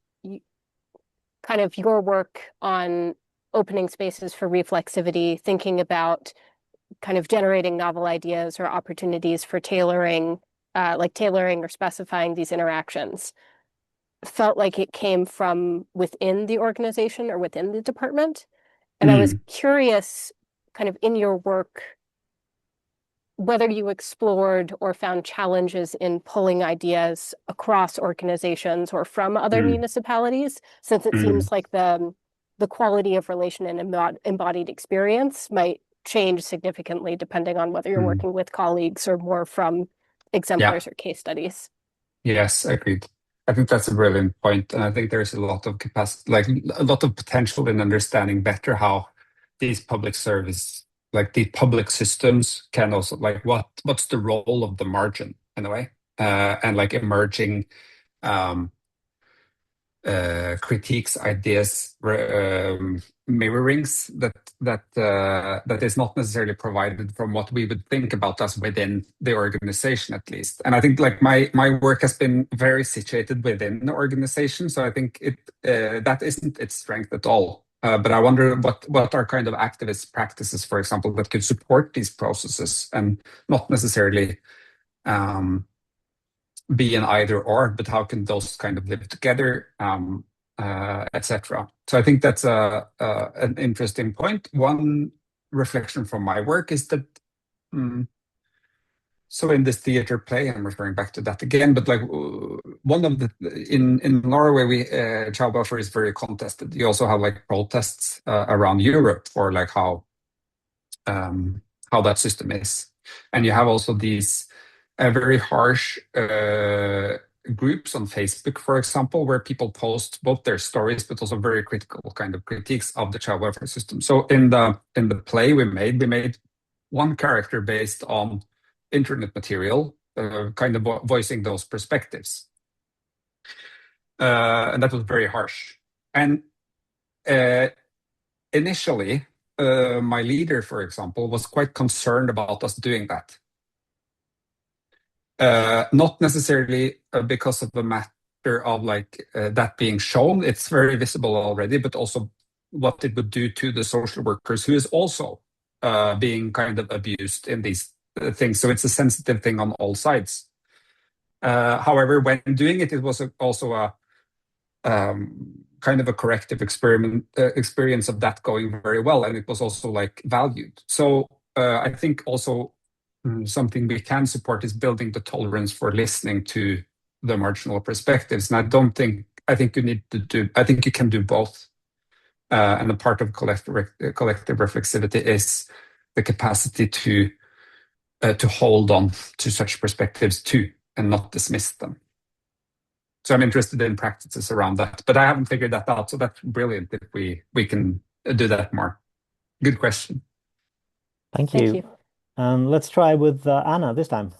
kind of your work on opening spaces for reflexivity, thinking about kind of generating novel ideas or opportunities for tailoring, like tailoring or specifying these interactions, felt like it came from within the organization or within the department. And I was curious, kind of in your work, whether you explored or found challenges in pulling ideas across organizations or from other municipalities, since it seems like the quality of relation and embodied experience might change significantly depending on whether you're working with colleagues or more from exemplars or case studies. Yes, agreed. I think that's a brilliant point, and I think there's a lot of capacity, like a lot of potential in understanding better how these public service, like the public systems, can also like what's the role of the margin in a way, and like emerging critiques, ideas, mirrorings that is not necessarily provided from what we would think about us within the organization, at least. And I think like my work has been very situated within the organization, so I think that isn't its strength at all. But I wonder what are kind of activist practices, for example, that could support these processes and not necessarily be an either or, but how can those kind of live together, etc. So I think that's an interesting point. One reflection from my work is that, so in this theater play, I'm referring back to that again, but like one of the, in Norway, child welfare is very contested. You also have like protests around Europe for like how that system is. And you have also these very harsh groups on Facebook, for example, where people post both their stories but also very critical kind of critiques of the child welfare system. So in the play we made one character based on internet material, kind of voicing those perspectives, and that was very harsh. And initially, my leader, for example, was quite concerned about us doing that. Not necessarily because of the matter of like that being shown, it's very visible already, but also what it would do to the social workers who is also being kind of abused in these things. So it's a sensitive thing on all sides. However, when doing it, it was also a kind of a corrective experience of that going very well, and it was also like valued. So I think also something we can support is building the tolerance for listening to the marginal perspectives. And I think you can do both. And a part of collective reflexivity is the capacity to hold on to such perspectives too, and not dismiss them. So I'm interested in practices around that, but I haven't figured that out. So that's brilliant if we can do that more. Good question. Thank you. And let's try with Anna this time,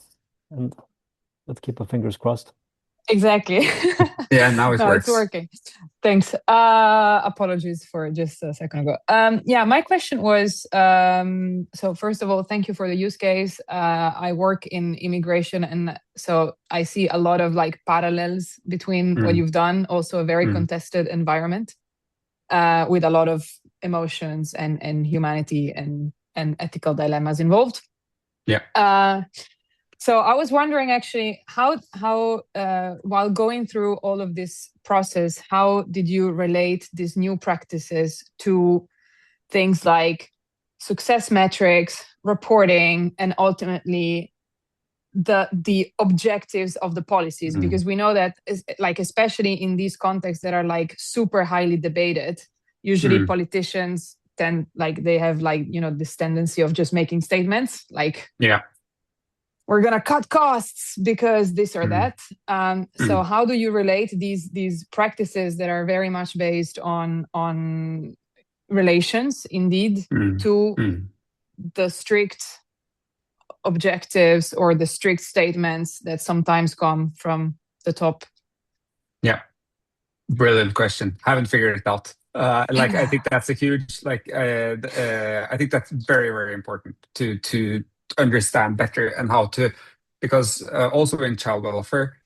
and let's keep our fingers crossed. Exactly. Yeah, now it works. It's working. Thanks. Apologies for just a second ago. Yeah, my question was, so first of all, thank you for the use case. I work in immigration, and so I see a lot of like parallels between what you've done, also a very contested environment with a lot of emotions and humanity and ethical dilemmas involved. Yeah. So I was wondering actually how while going through all of this process, how did you relate these new practices to things like success metrics, reporting, and ultimately the objectives of the policies? Because we know that like especially in these contexts that are like super highly debated, usually politicians tend like they have like, you know, this tendency of just making statements like, yeah, we're going to cut costs because this or that. So how do you relate these practices that are very much based on relations indeed to the strict objectives or the strict statements that sometimes come from the top? Yeah, brilliant question. Haven't figured it out. Like I think that's a huge I think that's very, very important to understand better and how to, because also in child welfare,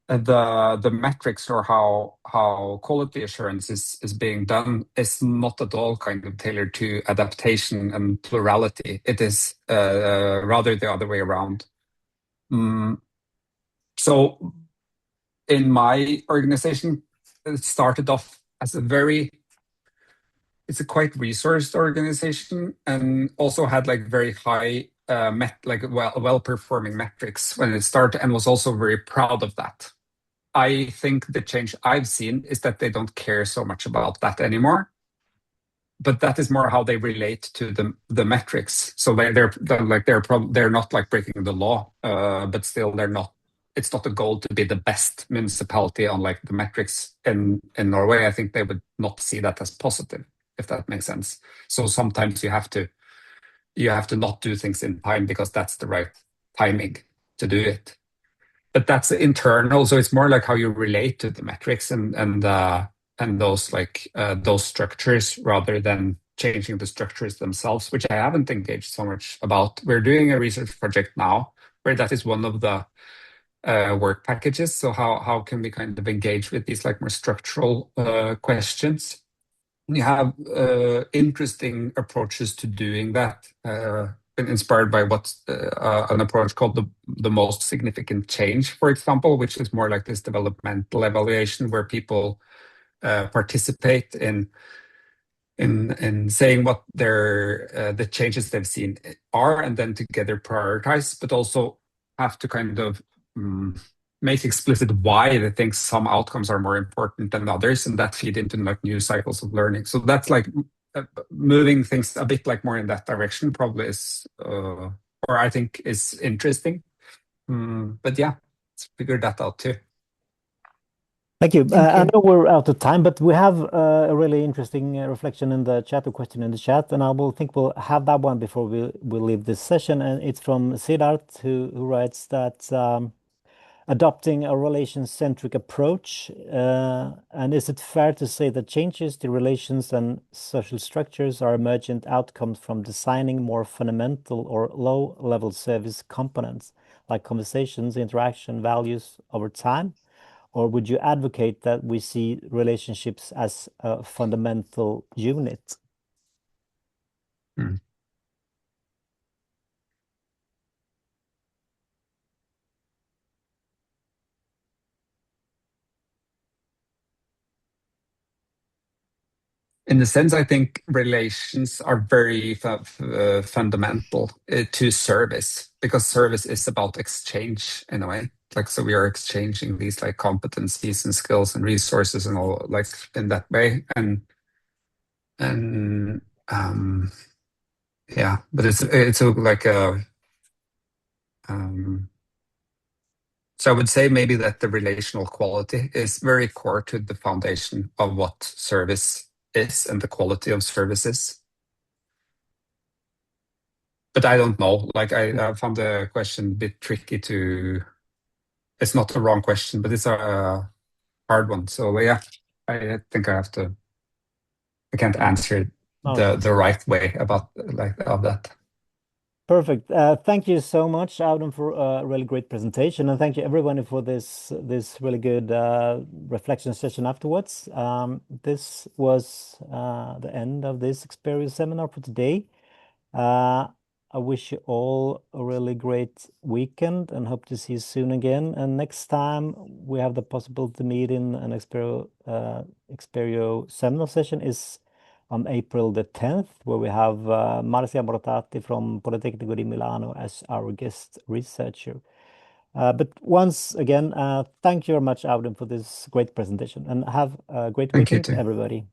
the metrics or how quality assurance is being done is not at all kind of tailored to adaptation and plurality. It is rather the other way around. So in my organization, it started off as it's a quite resourced organization, and also had like very high well-performing metrics when it started, and was also very proud of that. I think the change I've seen is that they don't care so much about that anymore. But that is more how they relate to the metrics. So they're not like breaking the law, but still they're not. It's not a goal to be the best municipality on like the metrics in Norway. I think they would not see that as positive, if that makes sense. So sometimes you have to not do things in time because that's the right timing to do it. But that's internal, so it's more like how you relate to the metrics and those structures rather than changing the structures themselves, which I haven't engaged so much about. We're doing a research project now where that is one of the work packages. So how can we kind of engage with these like more structural questions? You have interesting approaches to doing that. Been inspired by what's an approach called the most significant change, for example, which is more like this developmental evaluation where people participate in saying what the changes they've seen are, and then together prioritize, but also have to kind of make explicit why they think some outcomes are more important than others, and that feed into like new cycles of learning. So that's like moving things a bit like more in that direction probably is, or I think is interesting. But yeah, let's figure that out too. Thank you. Thank I you. know we're out of time, but we have a really interesting reflection in the chat, a question in the chat, and we'll have that one before we leave this session. And it's from Siddharth, who writes that adopting a relation-centric approach, and is it fair to say that changes to relations and social structures are emergent outcomes from designing more fundamental or low-level service components like conversations, interaction, values over time? Or would you advocate that we see relationships as a fundamental unit? In the sense, I think relations are very fundamental to service, because service is about exchange in a way. Like, so we are exchanging these like competencies and skills and resources and all like in that way. And yeah, but it's like a so I would say maybe that the relational quality is very core to the foundation of what service is and the quality of services. But I don't know. Like I found the question a bit tricky to. It's not a wrong question, but it's a hard one. So yeah, I think I have to. I can't answer the right way about like of that. Perfect. Thank you so much, Audun, for a really great presentation, and thank you everyone for this really good reflection session afterwards. This was the end of this Experio seminar for today. I wish you all a really great weekend and hope to see you soon again. And next time we have the possibility to meet in an Experio seminar session is on April the 10th, where we have Marcia Bortati from Politecnico di Milano as our guest researcher. But once again, thank you very much, Audun, for this great presentation, and have a great Thank you weekend, too. everybody.